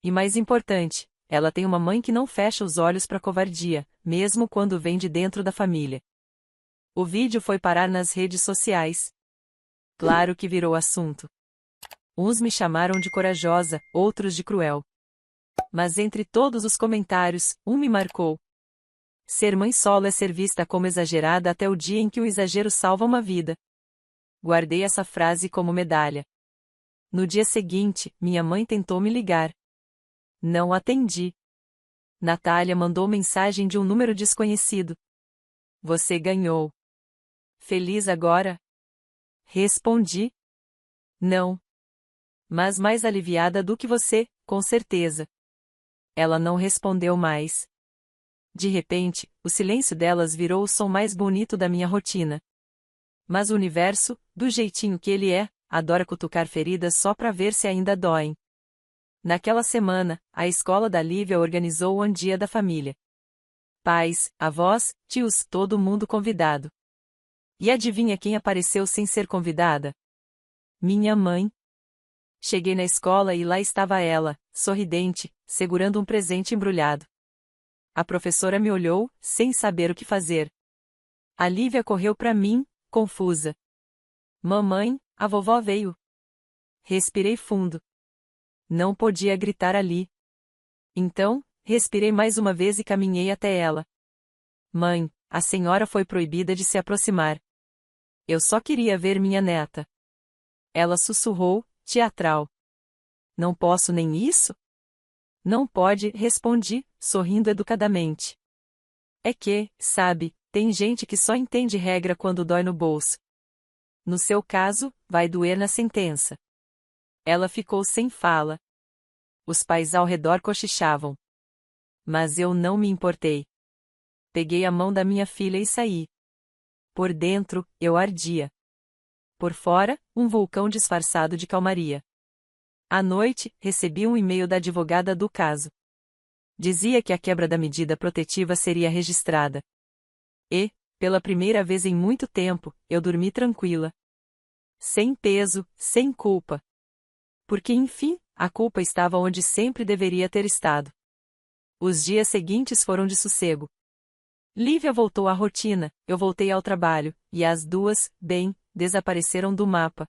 E mais importante, ela tem uma mãe que não fecha os olhos para covardia, mesmo quando vem de dentro da família. O vídeo foi parar nas redes sociais. Claro que virou assunto. Uns me chamaram de corajosa, outros de cruel. Mas entre todos os comentários, um me marcou. Ser mãe solo é ser vista como exagerada até o dia em que o exagero salva uma vida. Guardei essa frase como medalha. No dia seguinte, minha mãe tentou me ligar. Não atendi. Natália mandou mensagem de um número desconhecido. Você ganhou. Feliz agora? Respondi. Não. Mas mais aliviada do que você, com certeza. Ela não respondeu mais. De repente, o silêncio delas virou o som mais bonito da minha rotina. Mas o universo, do jeitinho que ele é, adora cutucar feridas só pra ver se ainda doem. Naquela semana, a escola da Lívia organizou o Dia da Família. Pais, avós, tios, todo mundo convidado. E adivinha quem apareceu sem ser convidada? Minha mãe. Cheguei na escola e lá estava ela, sorridente, segurando um presente embrulhado. A professora me olhou, sem saber o que fazer. A Lívia correu para mim, confusa. Mamãe, a vovó veio. Respirei fundo. Não podia gritar ali. Então, respirei mais uma vez e caminhei até ela. Mãe, a senhora foi proibida de se aproximar. Eu só queria ver minha neta. Ela sussurrou, teatral. Não posso nem isso? Não pode, respondi, sorrindo educadamente. É que, sabe, tem gente que só entende regra quando dói no bolso. No seu caso, vai doer na sentença. Ela ficou sem fala. Os pais ao redor cochichavam. Mas eu não me importei. Peguei a mão da minha filha e saí. Por dentro, eu ardia. Por fora, um vulcão disfarçado de calmaria. À noite, recebi um e-mail da advogada do caso. Dizia que a quebra da medida protetiva seria registrada. E, pela primeira vez em muito tempo, eu dormi tranquila. Sem peso, sem culpa. Porque enfim, a culpa estava onde sempre deveria ter estado. Os dias seguintes foram de sossego. Lívia voltou à rotina, eu voltei ao trabalho, e as duas, bem, desapareceram do mapa.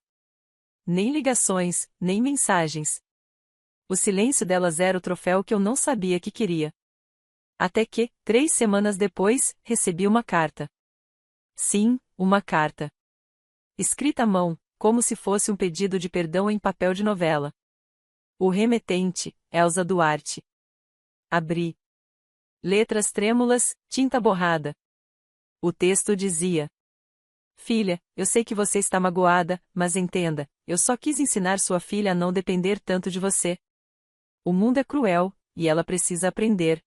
Nem ligações, nem mensagens. O silêncio delas era o troféu que eu não sabia que queria. Até que, 3 semanas depois, recebi uma carta. Sim, uma carta. Escrita à mão, como se fosse um pedido de perdão em papel de novela. O remetente, Elza Duarte. Abri. Letras trêmulas, tinta borrada. O texto dizia: Filha, eu sei que você está magoada, mas entenda, eu só quis ensinar sua filha a não depender tanto de você. O mundo é cruel, e ela precisa aprender.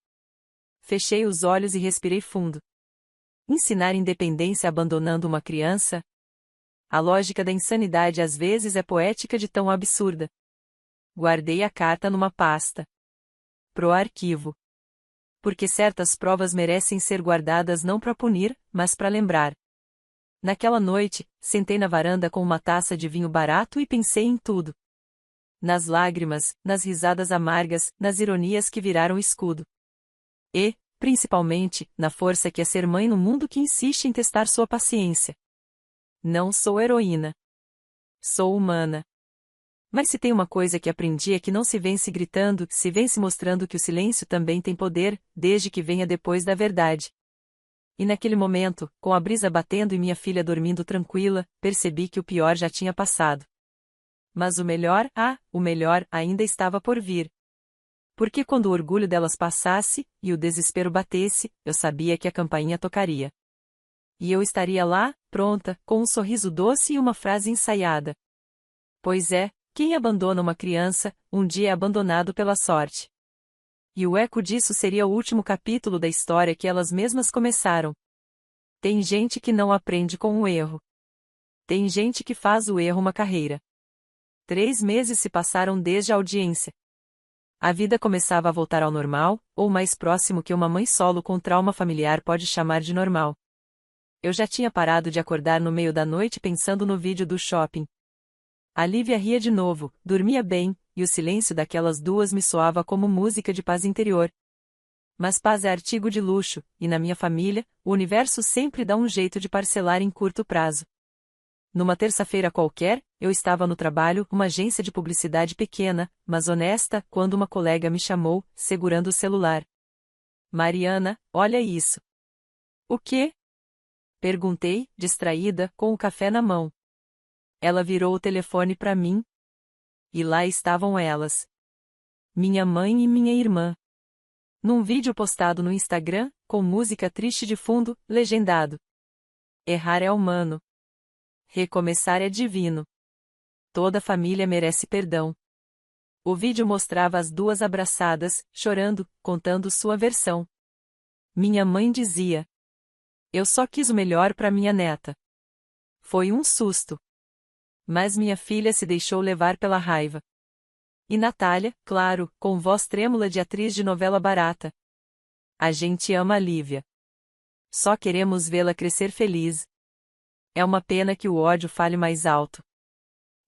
Fechei os olhos e respirei fundo. Ensinar independência abandonando uma criança? A lógica da insanidade às vezes é poética de tão absurda. Guardei a carta numa pasta. Pro arquivo. Porque certas provas merecem ser guardadas não para punir, mas para lembrar. Naquela noite, sentei na varanda com uma taça de vinho barato e pensei em tudo. Nas lágrimas, nas risadas amargas, nas ironias que viraram escudo. E, principalmente, na força que é ser mãe no mundo que insiste em testar sua paciência. Não sou heroína. Sou humana. Mas se tem uma coisa que aprendi é que não se vence gritando, se vence mostrando que o silêncio também tem poder, desde que venha depois da verdade. E naquele momento, com a brisa batendo e minha filha dormindo tranquila, percebi que o pior já tinha passado. Mas o melhor ainda estava por vir. Porque quando o orgulho delas passasse, e o desespero batesse, eu sabia que a campainha tocaria. E eu estaria lá, pronta, com um sorriso doce e uma frase ensaiada. Pois é, quem abandona uma criança, um dia é abandonado pela sorte. E o eco disso seria o último capítulo da história que elas mesmas começaram. Tem gente que não aprende com o erro. Tem gente que faz o erro uma carreira. 3 meses se passaram desde a audiência. A vida começava a voltar ao normal, ou mais próximo que uma mãe solo com trauma familiar pode chamar de normal. Eu já tinha parado de acordar no meio da noite pensando no vídeo do shopping. A Lívia ria de novo, dormia bem, e o silêncio daquelas duas me soava como música de paz interior. Mas paz é artigo de luxo, e na minha família, o universo sempre dá um jeito de parcelar em curto prazo. Numa terça-feira qualquer, eu estava no trabalho, uma agência de publicidade pequena, mas honesta, quando uma colega me chamou, segurando o celular. Mariana, olha isso. O quê? Perguntei, distraída, com o café na mão. Ela virou o telefone para mim. E lá estavam elas. Minha mãe e minha irmã. Num vídeo postado no Instagram, com música triste de fundo, legendado. Errar é humano. Recomeçar é divino. Toda família merece perdão. O vídeo mostrava as duas abraçadas, chorando, contando sua versão. Minha mãe dizia: eu só quis o melhor para minha neta. Foi um susto. Mas minha filha se deixou levar pela raiva. E Natália, claro, com voz trêmula de atriz de novela barata. A gente ama a Lívia. Só queremos vê-la crescer feliz. É uma pena que o ódio fale mais alto.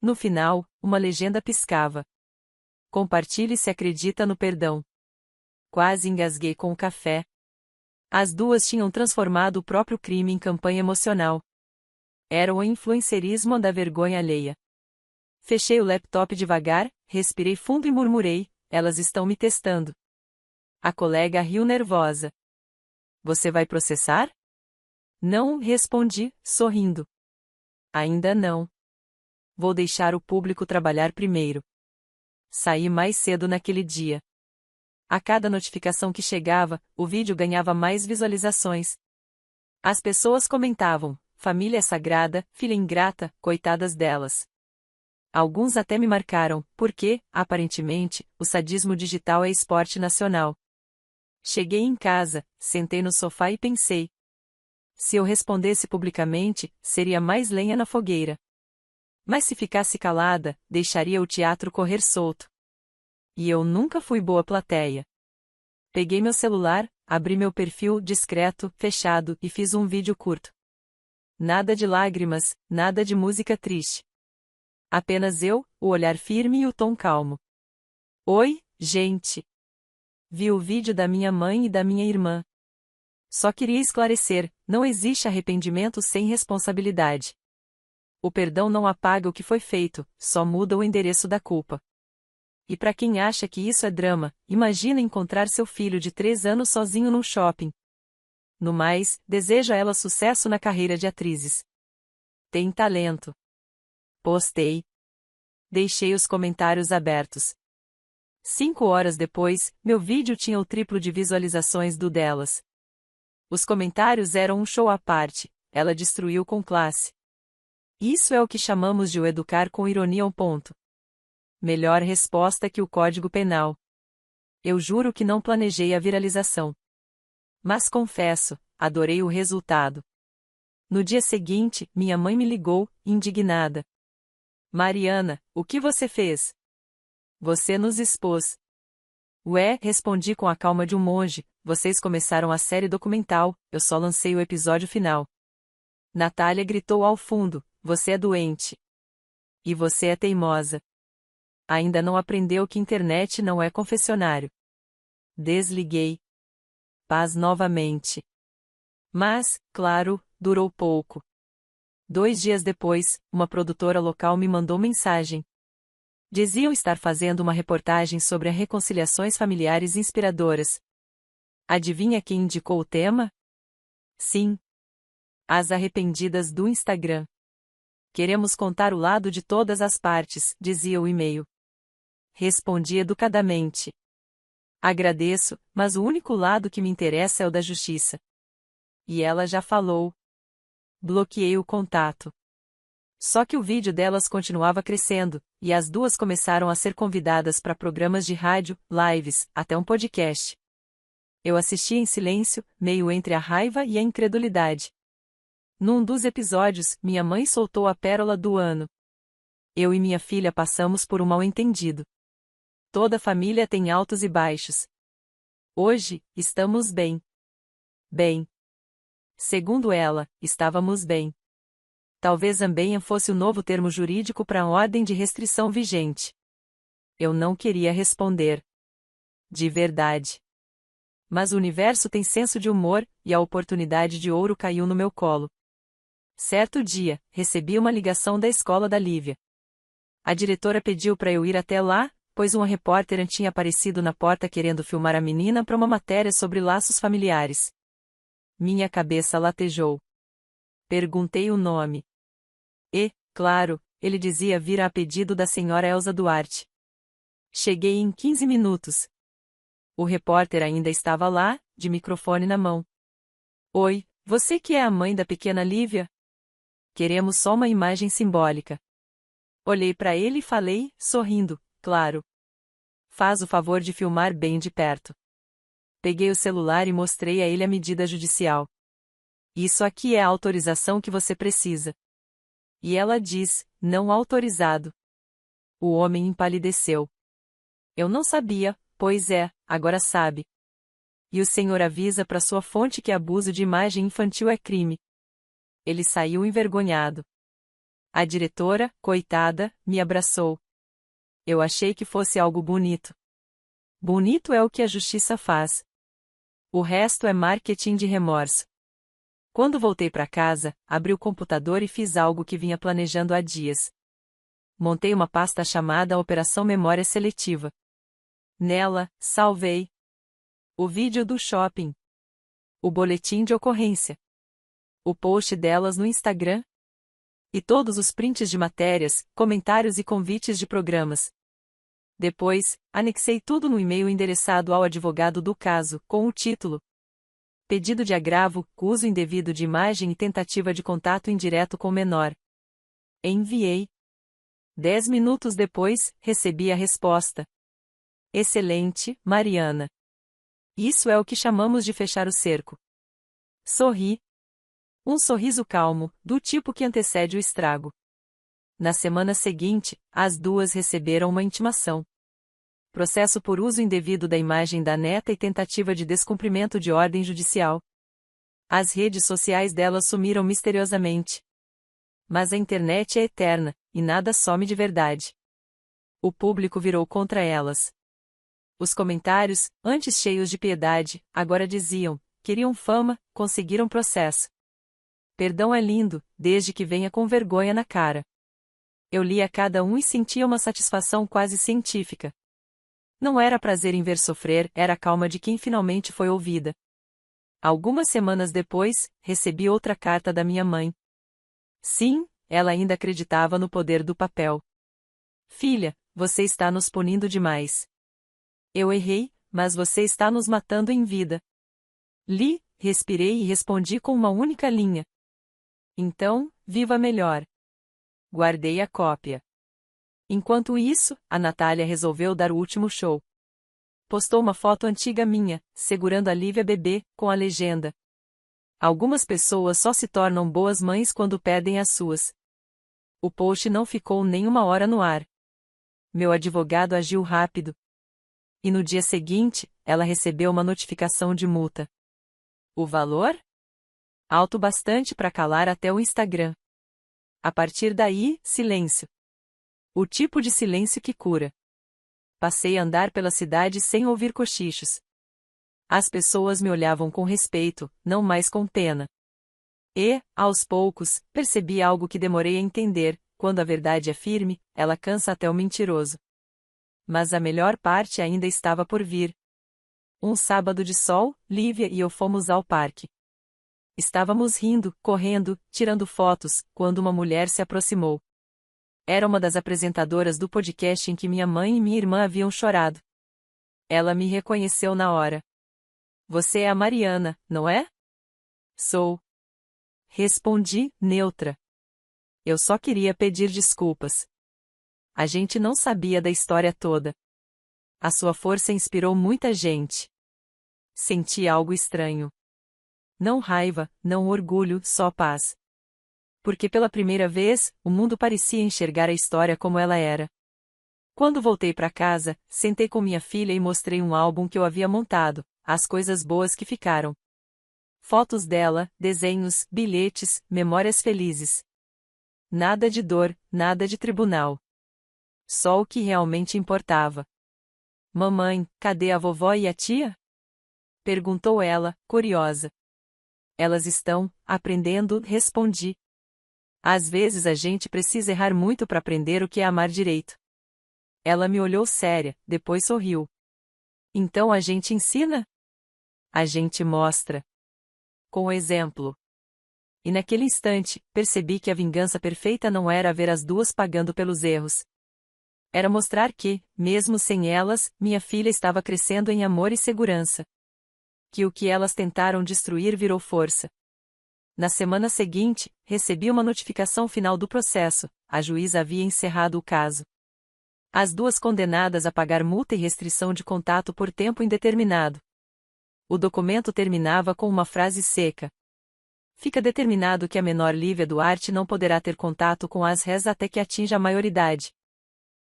No final, uma legenda piscava. Compartilhe se acredita no perdão. Quase engasguei com o café. As duas tinham transformado o próprio crime em campanha emocional. Era o influencerismo da vergonha alheia. Fechei o laptop devagar, respirei fundo e murmurei: elas estão me testando. A colega riu nervosa. Você vai processar? Não, respondi, sorrindo. Ainda não. Vou deixar o público trabalhar primeiro. Saí mais cedo naquele dia. A cada notificação que chegava, o vídeo ganhava mais visualizações. As pessoas comentavam: família sagrada, filha ingrata, coitadas delas. Alguns até me marcaram, porque, aparentemente, o sadismo digital é esporte nacional. Cheguei em casa, sentei no sofá e pensei: se eu respondesse publicamente, seria mais lenha na fogueira. Mas se ficasse calada, deixaria o teatro correr solto. E eu nunca fui boa plateia. Peguei meu celular, abri meu perfil discreto, fechado, e fiz um vídeo curto. Nada de lágrimas, nada de música triste. Apenas eu, o olhar firme e o tom calmo. Oi, gente! Vi o vídeo da minha mãe e da minha irmã. Só queria esclarecer: não existe arrependimento sem responsabilidade. O perdão não apaga o que foi feito, só muda o endereço da culpa. E para quem acha que isso é drama, imagina encontrar seu filho de 3 anos sozinho num shopping. No mais, desejo a ela sucesso na carreira de atrizes. Tem talento. Postei. Deixei os comentários abertos. 5 horas depois, meu vídeo tinha o triplo de visualizações do delas. Os comentários eram um show à parte, ela destruiu com classe. Isso é o que chamamos de o educar com ironia ao ponto. Melhor resposta que o Código Penal. Eu juro que não planejei a viralização. Mas confesso, adorei o resultado. No dia seguinte, minha mãe me ligou, indignada. Mariana, o que você fez? Você nos expôs. Ué, respondi com a calma de um monge, vocês começaram a série documental, eu só lancei o episódio final. Natália gritou ao fundo, você é doente. E você é teimosa. Ainda não aprendeu que internet não é confessionário. Desliguei. Paz novamente. Mas, claro, durou pouco. 2 dias depois, uma produtora local me mandou mensagem. Diziam estar fazendo uma reportagem sobre reconciliações familiares inspiradoras. Adivinha quem indicou o tema? Sim. As arrependidas do Instagram. Queremos contar o lado de todas as partes, dizia o e-mail. Respondi educadamente. Agradeço, mas o único lado que me interessa é o da justiça. E ela já falou. bloqueei o contato. Só que o vídeo delas continuava crescendo, e as duas começaram a ser convidadas para programas de rádio, lives, até um podcast. Eu assisti em silêncio, meio entre a raiva e a incredulidade. Num dos episódios, minha mãe soltou a pérola do ano. Eu e minha filha passamos por um mal-entendido. Toda família tem altos e baixos. Hoje, estamos bem. Bem. Segundo ela, estávamos bem. Talvez ambenha fosse o novo termo jurídico para a ordem de restrição vigente. Eu não queria responder. De verdade. Mas o universo tem senso de humor, e a oportunidade de ouro caiu no meu colo. Certo dia, recebi uma ligação da escola da Lívia. A diretora pediu para eu ir até lá, pois uma repórter tinha aparecido na porta querendo filmar a menina para uma matéria sobre laços familiares. Minha cabeça latejou. Perguntei o nome. E, claro, ele dizia vir a pedido da senhora Elza Duarte. Cheguei em 15 minutos. O repórter ainda estava lá, de microfone na mão. Oi, você que é a mãe da pequena Lívia? Queremos só uma imagem simbólica. Olhei para ele e falei, sorrindo, claro. Faz o favor de filmar bem de perto. Peguei o celular e mostrei a ele a medida judicial. Isso aqui é a autorização que você precisa. E ela diz, não autorizado. O homem empalideceu. Eu não sabia, pois é, agora sabe. E o senhor avisa para sua fonte que abuso de imagem infantil é crime. Ele saiu envergonhado. A diretora, coitada, me abraçou. Eu achei que fosse algo bonito. Bonito é o que a justiça faz. O resto é marketing de remorso. Quando voltei para casa, abri o computador e fiz algo que vinha planejando há dias. Montei uma pasta chamada Operação Memória Seletiva. Nela, salvei o vídeo do shopping, o boletim de ocorrência, o post delas no Instagram e todos os prints de matérias, comentários e convites de programas. Depois, anexei tudo no e-mail endereçado ao advogado do caso, com o título: Pedido de agravo, uso indevido de imagem e tentativa de contato indireto com menor. Enviei. 10 minutos depois, recebi a resposta. Excelente, Mariana. Isso é o que chamamos de fechar o cerco. Sorri. Um sorriso calmo, do tipo que antecede o estrago. Na semana seguinte, as duas receberam uma intimação. Processo por uso indevido da imagem da neta e tentativa de descumprimento de ordem judicial. As redes sociais delas sumiram misteriosamente. Mas a internet é eterna, e nada some de verdade. O público virou contra elas. Os comentários, antes cheios de piedade, agora diziam: queriam fama, conseguiram processo. Perdão é lindo, desde que venha com vergonha na cara. Eu lia cada um e sentia uma satisfação quase científica. Não era prazer em ver sofrer, era a calma de quem finalmente foi ouvida. Algumas semanas depois, recebi outra carta da minha mãe. Sim, ela ainda acreditava no poder do papel. Filha, você está nos punindo demais. Eu errei, mas você está nos matando em vida. Li, respirei e respondi com uma única linha. Então, viva melhor. Guardei a cópia. Enquanto isso, a Natália resolveu dar o último show. Postou uma foto antiga minha, segurando a Lívia bebê, com a legenda: Algumas pessoas só se tornam boas mães quando perdem as suas. O post não ficou nem uma hora no ar. Meu advogado agiu rápido. E no dia seguinte, ela recebeu uma notificação de multa. O valor? Alto bastante para calar até o Instagram. A partir daí, silêncio. O tipo de silêncio que cura. Passei a andar pela cidade sem ouvir cochichos. As pessoas me olhavam com respeito, não mais com pena. E, aos poucos, percebi algo que demorei a entender: quando a verdade é firme, ela cansa até o mentiroso. Mas a melhor parte ainda estava por vir. Um sábado de sol, Lívia e eu fomos ao parque. Estávamos rindo, correndo, tirando fotos, quando uma mulher se aproximou. Era uma das apresentadoras do podcast em que minha mãe e minha irmã haviam chorado. Ela me reconheceu na hora. Você é a Mariana, não é? Sou. Respondi, neutra. Eu só queria pedir desculpas. A gente não sabia da história toda. A sua força inspirou muita gente. Senti algo estranho. Não raiva, não orgulho, só paz. Porque pela primeira vez, o mundo parecia enxergar a história como ela era. Quando voltei para casa, sentei com minha filha e mostrei um álbum que eu havia montado, as coisas boas que ficaram. Fotos dela, desenhos, bilhetes, memórias felizes. Nada de dor, nada de tribunal. Só o que realmente importava. Mamãe, cadê a vovó e a tia? Perguntou ela, curiosa. Elas estão aprendendo, respondi. Às vezes a gente precisa errar muito para aprender o que é amar direito. Ela me olhou séria, depois sorriu. Então a gente ensina? A gente mostra. Com o exemplo. E naquele instante, percebi que a vingança perfeita não era ver as duas pagando pelos erros. Era mostrar que, mesmo sem elas, minha filha estava crescendo em amor e segurança. Que o que elas tentaram destruir virou força. Na semana seguinte, recebi uma notificação final do processo, a juíza havia encerrado o caso. As duas condenadas a pagar multa e restrição de contato por tempo indeterminado. O documento terminava com uma frase seca. Fica determinado que a menor Lívia Duarte não poderá ter contato com as réis até que atinja a maioridade.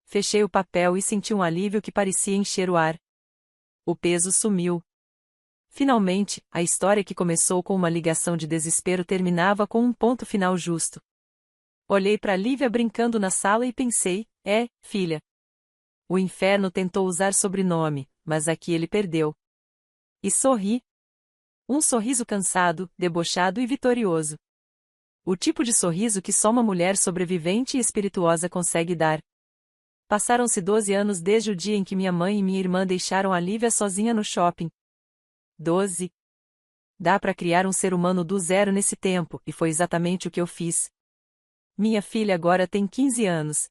Fechei o papel e senti um alívio que parecia encher o ar. O peso sumiu. Finalmente, a história que começou com uma ligação de desespero terminava com um ponto final justo. Olhei para Lívia brincando na sala e pensei, filha. O inferno tentou usar sobrenome, mas aqui ele perdeu. E sorri. Um sorriso cansado, debochado e vitorioso. O tipo de sorriso que só uma mulher sobrevivente e espirituosa consegue dar. Passaram-se 12 anos desde o dia em que minha mãe e minha irmã deixaram a Lívia sozinha no shopping. 12. Dá para criar um ser humano do zero nesse tempo, e foi exatamente o que eu fiz. Minha filha agora tem 15 anos.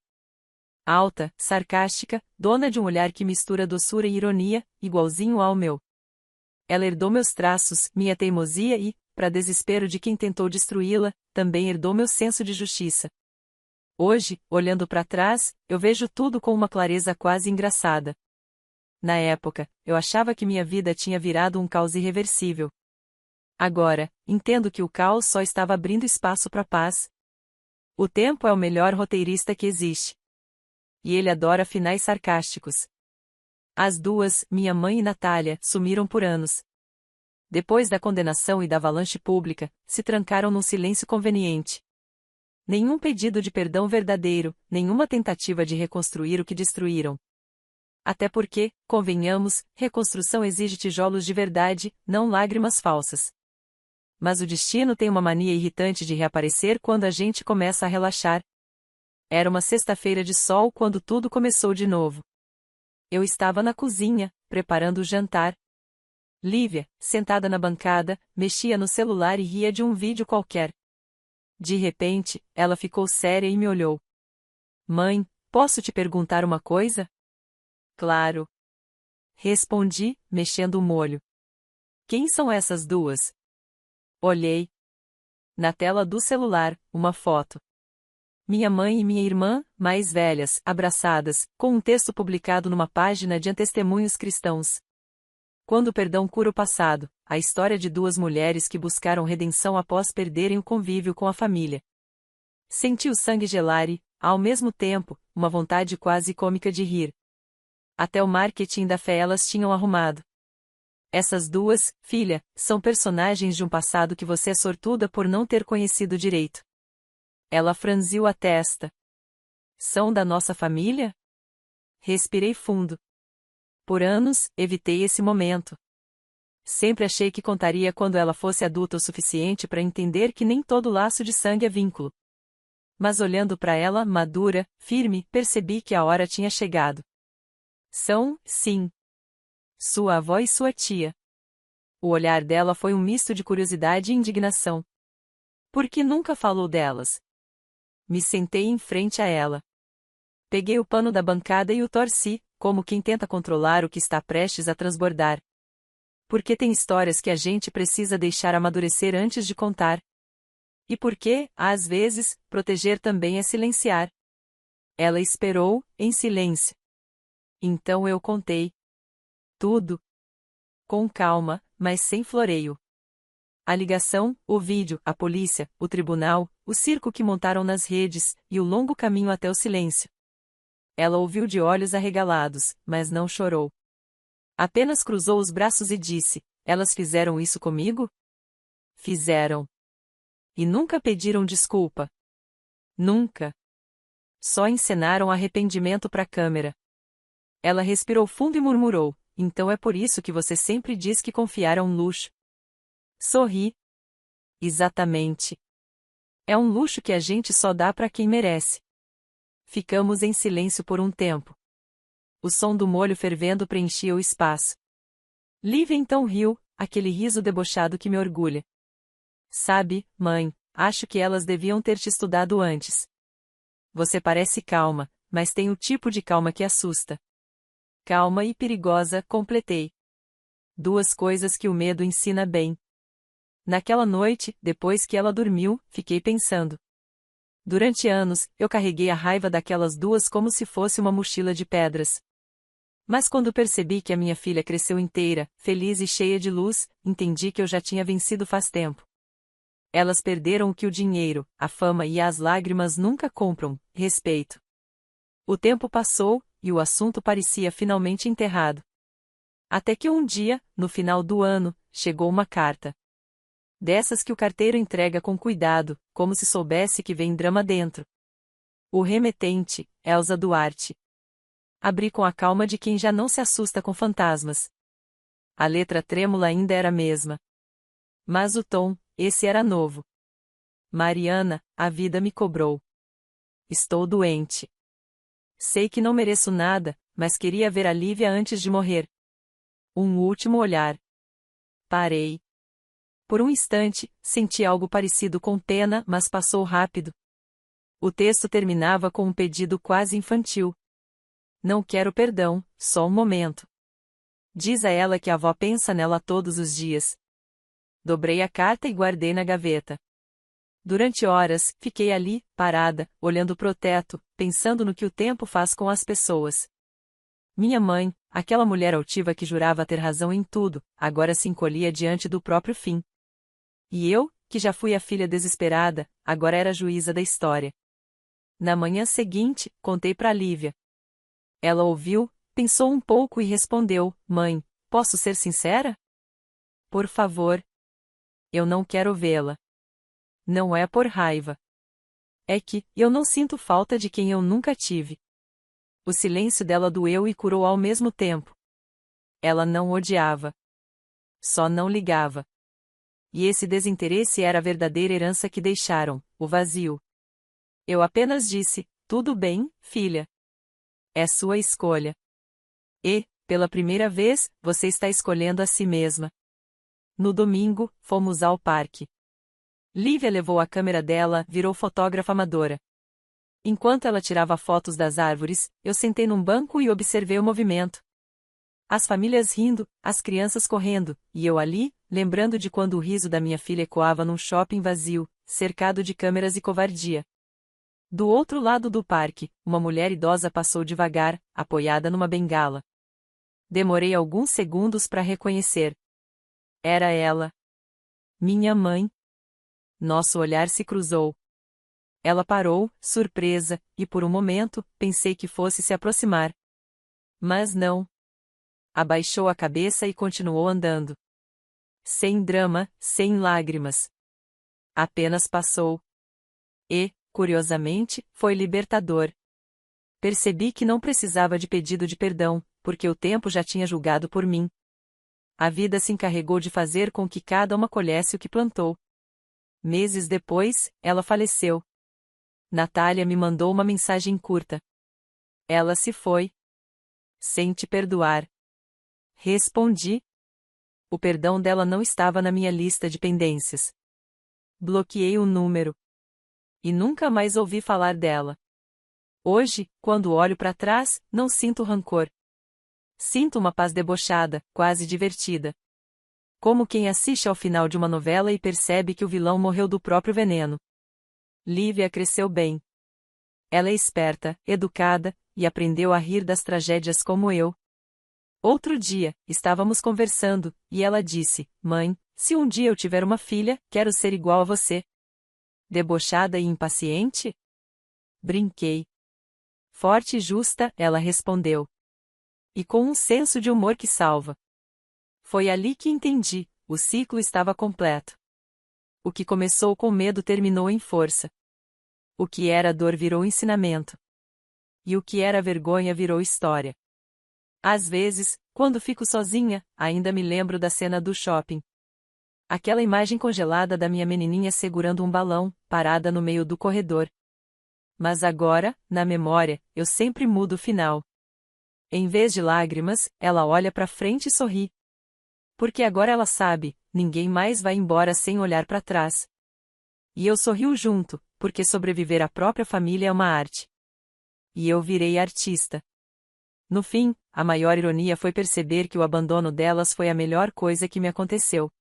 Alta, sarcástica, dona de um olhar que mistura doçura e ironia, igualzinho ao meu. Ela herdou meus traços, minha teimosia e, para desespero de quem tentou destruí-la, também herdou meu senso de justiça. Hoje, olhando para trás, eu vejo tudo com uma clareza quase engraçada. Na época, eu achava que minha vida tinha virado um caos irreversível. Agora, entendo que o caos só estava abrindo espaço para a paz. O tempo é o melhor roteirista que existe. E ele adora finais sarcásticos. As duas, minha mãe e Natália, sumiram por anos. Depois da condenação e da avalanche pública, se trancaram num silêncio conveniente. Nenhum pedido de perdão verdadeiro, nenhuma tentativa de reconstruir o que destruíram. Até porque, convenhamos, reconstrução exige tijolos de verdade, não lágrimas falsas. Mas o destino tem uma mania irritante de reaparecer quando a gente começa a relaxar. Era uma sexta-feira de sol quando tudo começou de novo. Eu estava na cozinha, preparando o jantar. Lívia, sentada na bancada, mexia no celular e ria de um vídeo qualquer. De repente, ela ficou séria e me olhou. Mãe, posso te perguntar uma coisa? Claro. Respondi, mexendo o molho. Quem são essas duas? Olhei. Na tela do celular, uma foto. Minha mãe e minha irmã, mais velhas, abraçadas, com um texto publicado numa página de testemunhos cristãos. Quando o perdão cura o passado, a história de duas mulheres que buscaram redenção após perderem o convívio com a família. Senti o sangue gelar e, ao mesmo tempo, uma vontade quase cômica de rir. Até o marketing da fé elas tinham arrumado. Essas duas, filha, são personagens de um passado que você é sortuda por não ter conhecido direito. Ela franziu a testa. São da nossa família? Respirei fundo. Por anos, evitei esse momento. Sempre achei que contaria quando ela fosse adulta o suficiente para entender que nem todo laço de sangue é vínculo. Mas olhando para ela, madura, firme, percebi que a hora tinha chegado. São, sim. Sua avó e sua tia. O olhar dela foi um misto de curiosidade e indignação. Por que nunca falou delas? Me sentei em frente a ela. Peguei o pano da bancada e o torci, como quem tenta controlar o que está prestes a transbordar. Porque tem histórias que a gente precisa deixar amadurecer antes de contar. E porque, às vezes, proteger também é silenciar. Ela esperou, em silêncio. Então eu contei. Tudo. Com calma, mas sem floreio. A ligação, o vídeo, a polícia, o tribunal, o circo que montaram nas redes, e o longo caminho até o silêncio. Ela ouviu de olhos arregalados, mas não chorou. Apenas cruzou os braços e disse: elas fizeram isso comigo? Fizeram. E nunca pediram desculpa. Nunca. Só encenaram arrependimento para a câmera. Ela respirou fundo e murmurou: então é por isso que você sempre diz que confiar é um luxo. Sorri. Exatamente. É um luxo que a gente só dá para quem merece. Ficamos em silêncio por um tempo. O som do molho fervendo preenchia o espaço. Lívia então riu, aquele riso debochado que me orgulha. Sabe, mãe, acho que elas deviam ter te estudado antes. Você parece calma, mas tem o tipo de calma que assusta. Calma e perigosa, completei. Duas coisas que o medo ensina bem. Naquela noite, depois que ela dormiu, fiquei pensando. Durante anos, eu carreguei a raiva daquelas duas como se fosse uma mochila de pedras. Mas quando percebi que a minha filha cresceu inteira, feliz e cheia de luz, entendi que eu já tinha vencido faz tempo. Elas perderam o que o dinheiro, a fama e as lágrimas nunca compram: respeito. O tempo passou, e o assunto parecia finalmente enterrado. Até que um dia, no final do ano, chegou uma carta. Dessas que o carteiro entrega com cuidado, como se soubesse que vem drama dentro. O remetente, Elza Duarte. Abri com a calma de quem já não se assusta com fantasmas. A letra trêmula ainda era a mesma. Mas o tom, esse era novo. Mariana, a vida me cobrou. Estou doente. Sei que não mereço nada, mas queria ver a Lívia antes de morrer. Um último olhar. Parei. Por um instante, senti algo parecido com pena, mas passou rápido. O texto terminava com um pedido quase infantil. Não quero perdão, só um momento. Diz a ela que a avó pensa nela todos os dias. Dobrei a carta e guardei na gaveta. Durante horas, fiquei ali, parada, olhando pro teto, pensando no que o tempo faz com as pessoas. Minha mãe, aquela mulher altiva que jurava ter razão em tudo, agora se encolhia diante do próprio fim. E eu, que já fui a filha desesperada, agora era a juíza da história. Na manhã seguinte, contei para Lívia. Ela ouviu, pensou um pouco e respondeu: mãe, posso ser sincera? Por favor. Eu não quero vê-la. Não é por raiva. É que eu não sinto falta de quem eu nunca tive. O silêncio dela doeu e curou ao mesmo tempo. Ela não odiava. Só não ligava. E esse desinteresse era a verdadeira herança que deixaram, o vazio. Eu apenas disse: tudo bem, filha. É sua escolha. E, pela primeira vez, você está escolhendo a si mesma. No domingo, fomos ao parque. Lívia levou a câmera dela, virou fotógrafa amadora. Enquanto ela tirava fotos das árvores, eu sentei num banco e observei o movimento. As famílias rindo, as crianças correndo, e eu ali, lembrando de quando o riso da minha filha ecoava num shopping vazio, cercado de câmeras e covardia. Do outro lado do parque, uma mulher idosa passou devagar, apoiada numa bengala. Demorei alguns segundos para reconhecer. Era ela. Minha mãe. Nosso olhar se cruzou. Ela parou, surpresa, e por um momento, pensei que fosse se aproximar. Mas não. Abaixou a cabeça e continuou andando. Sem drama, sem lágrimas. Apenas passou. E, curiosamente, foi libertador. Percebi que não precisava de pedido de perdão, porque o tempo já tinha julgado por mim. A vida se encarregou de fazer com que cada uma colhesse o que plantou. Meses depois, ela faleceu. Natália me mandou uma mensagem curta. Ela se foi. Sem te perdoar. Respondi. O perdão dela não estava na minha lista de pendências. Bloqueei o número. E nunca mais ouvi falar dela. Hoje, quando olho para trás, não sinto rancor. Sinto uma paz debochada, quase divertida. Como quem assiste ao final de uma novela e percebe que o vilão morreu do próprio veneno. Lívia cresceu bem. Ela é esperta, educada, e aprendeu a rir das tragédias como eu. Outro dia, estávamos conversando, e ela disse: Mãe, se um dia eu tiver uma filha, quero ser igual a você. Debochada e impaciente? Brinquei. Forte e justa, ela respondeu. E com um senso de humor que salva. Foi ali que entendi, o ciclo estava completo. O que começou com medo terminou em força. O que era dor virou ensinamento. E o que era vergonha virou história. Às vezes, quando fico sozinha, ainda me lembro da cena do shopping. Aquela imagem congelada da minha menininha segurando um balão, parada no meio do corredor. Mas agora, na memória, eu sempre mudo o final. Em vez de lágrimas, ela olha para frente e sorri. Porque agora ela sabe, ninguém mais vai embora sem olhar para trás. E eu sorrio junto, porque sobreviver à própria família é uma arte. E eu virei artista. No fim, a maior ironia foi perceber que o abandono delas foi a melhor coisa que me aconteceu.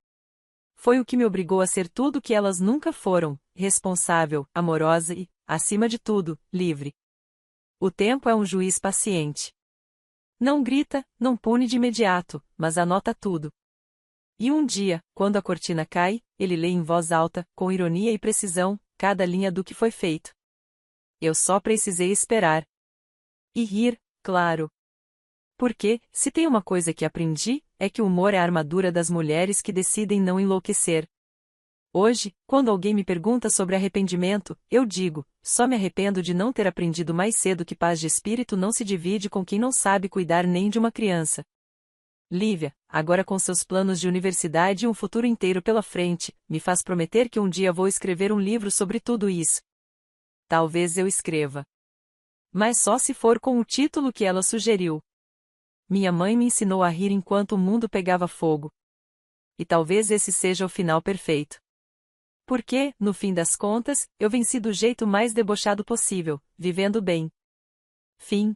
Foi o que me obrigou a ser tudo o que elas nunca foram: responsável, amorosa e, acima de tudo, livre. O tempo é um juiz paciente. Não grita, não pune de imediato, mas anota tudo. E um dia, quando a cortina cai, ele lê em voz alta, com ironia e precisão, cada linha do que foi feito. Eu só precisei esperar. E rir, claro. Porque, se tem uma coisa que aprendi, é que o humor é a armadura das mulheres que decidem não enlouquecer. Hoje, quando alguém me pergunta sobre arrependimento, eu digo: só me arrependo de não ter aprendido mais cedo que paz de espírito não se divide com quem não sabe cuidar nem de uma criança. Lívia, agora com seus planos de universidade e um futuro inteiro pela frente, me faz prometer que um dia vou escrever um livro sobre tudo isso. Talvez eu escreva. Mas só se for com o título que ela sugeriu. Minha mãe me ensinou a rir enquanto o mundo pegava fogo. E talvez esse seja o final perfeito. Porque, no fim das contas, eu venci do jeito mais debochado possível, vivendo bem. Fim.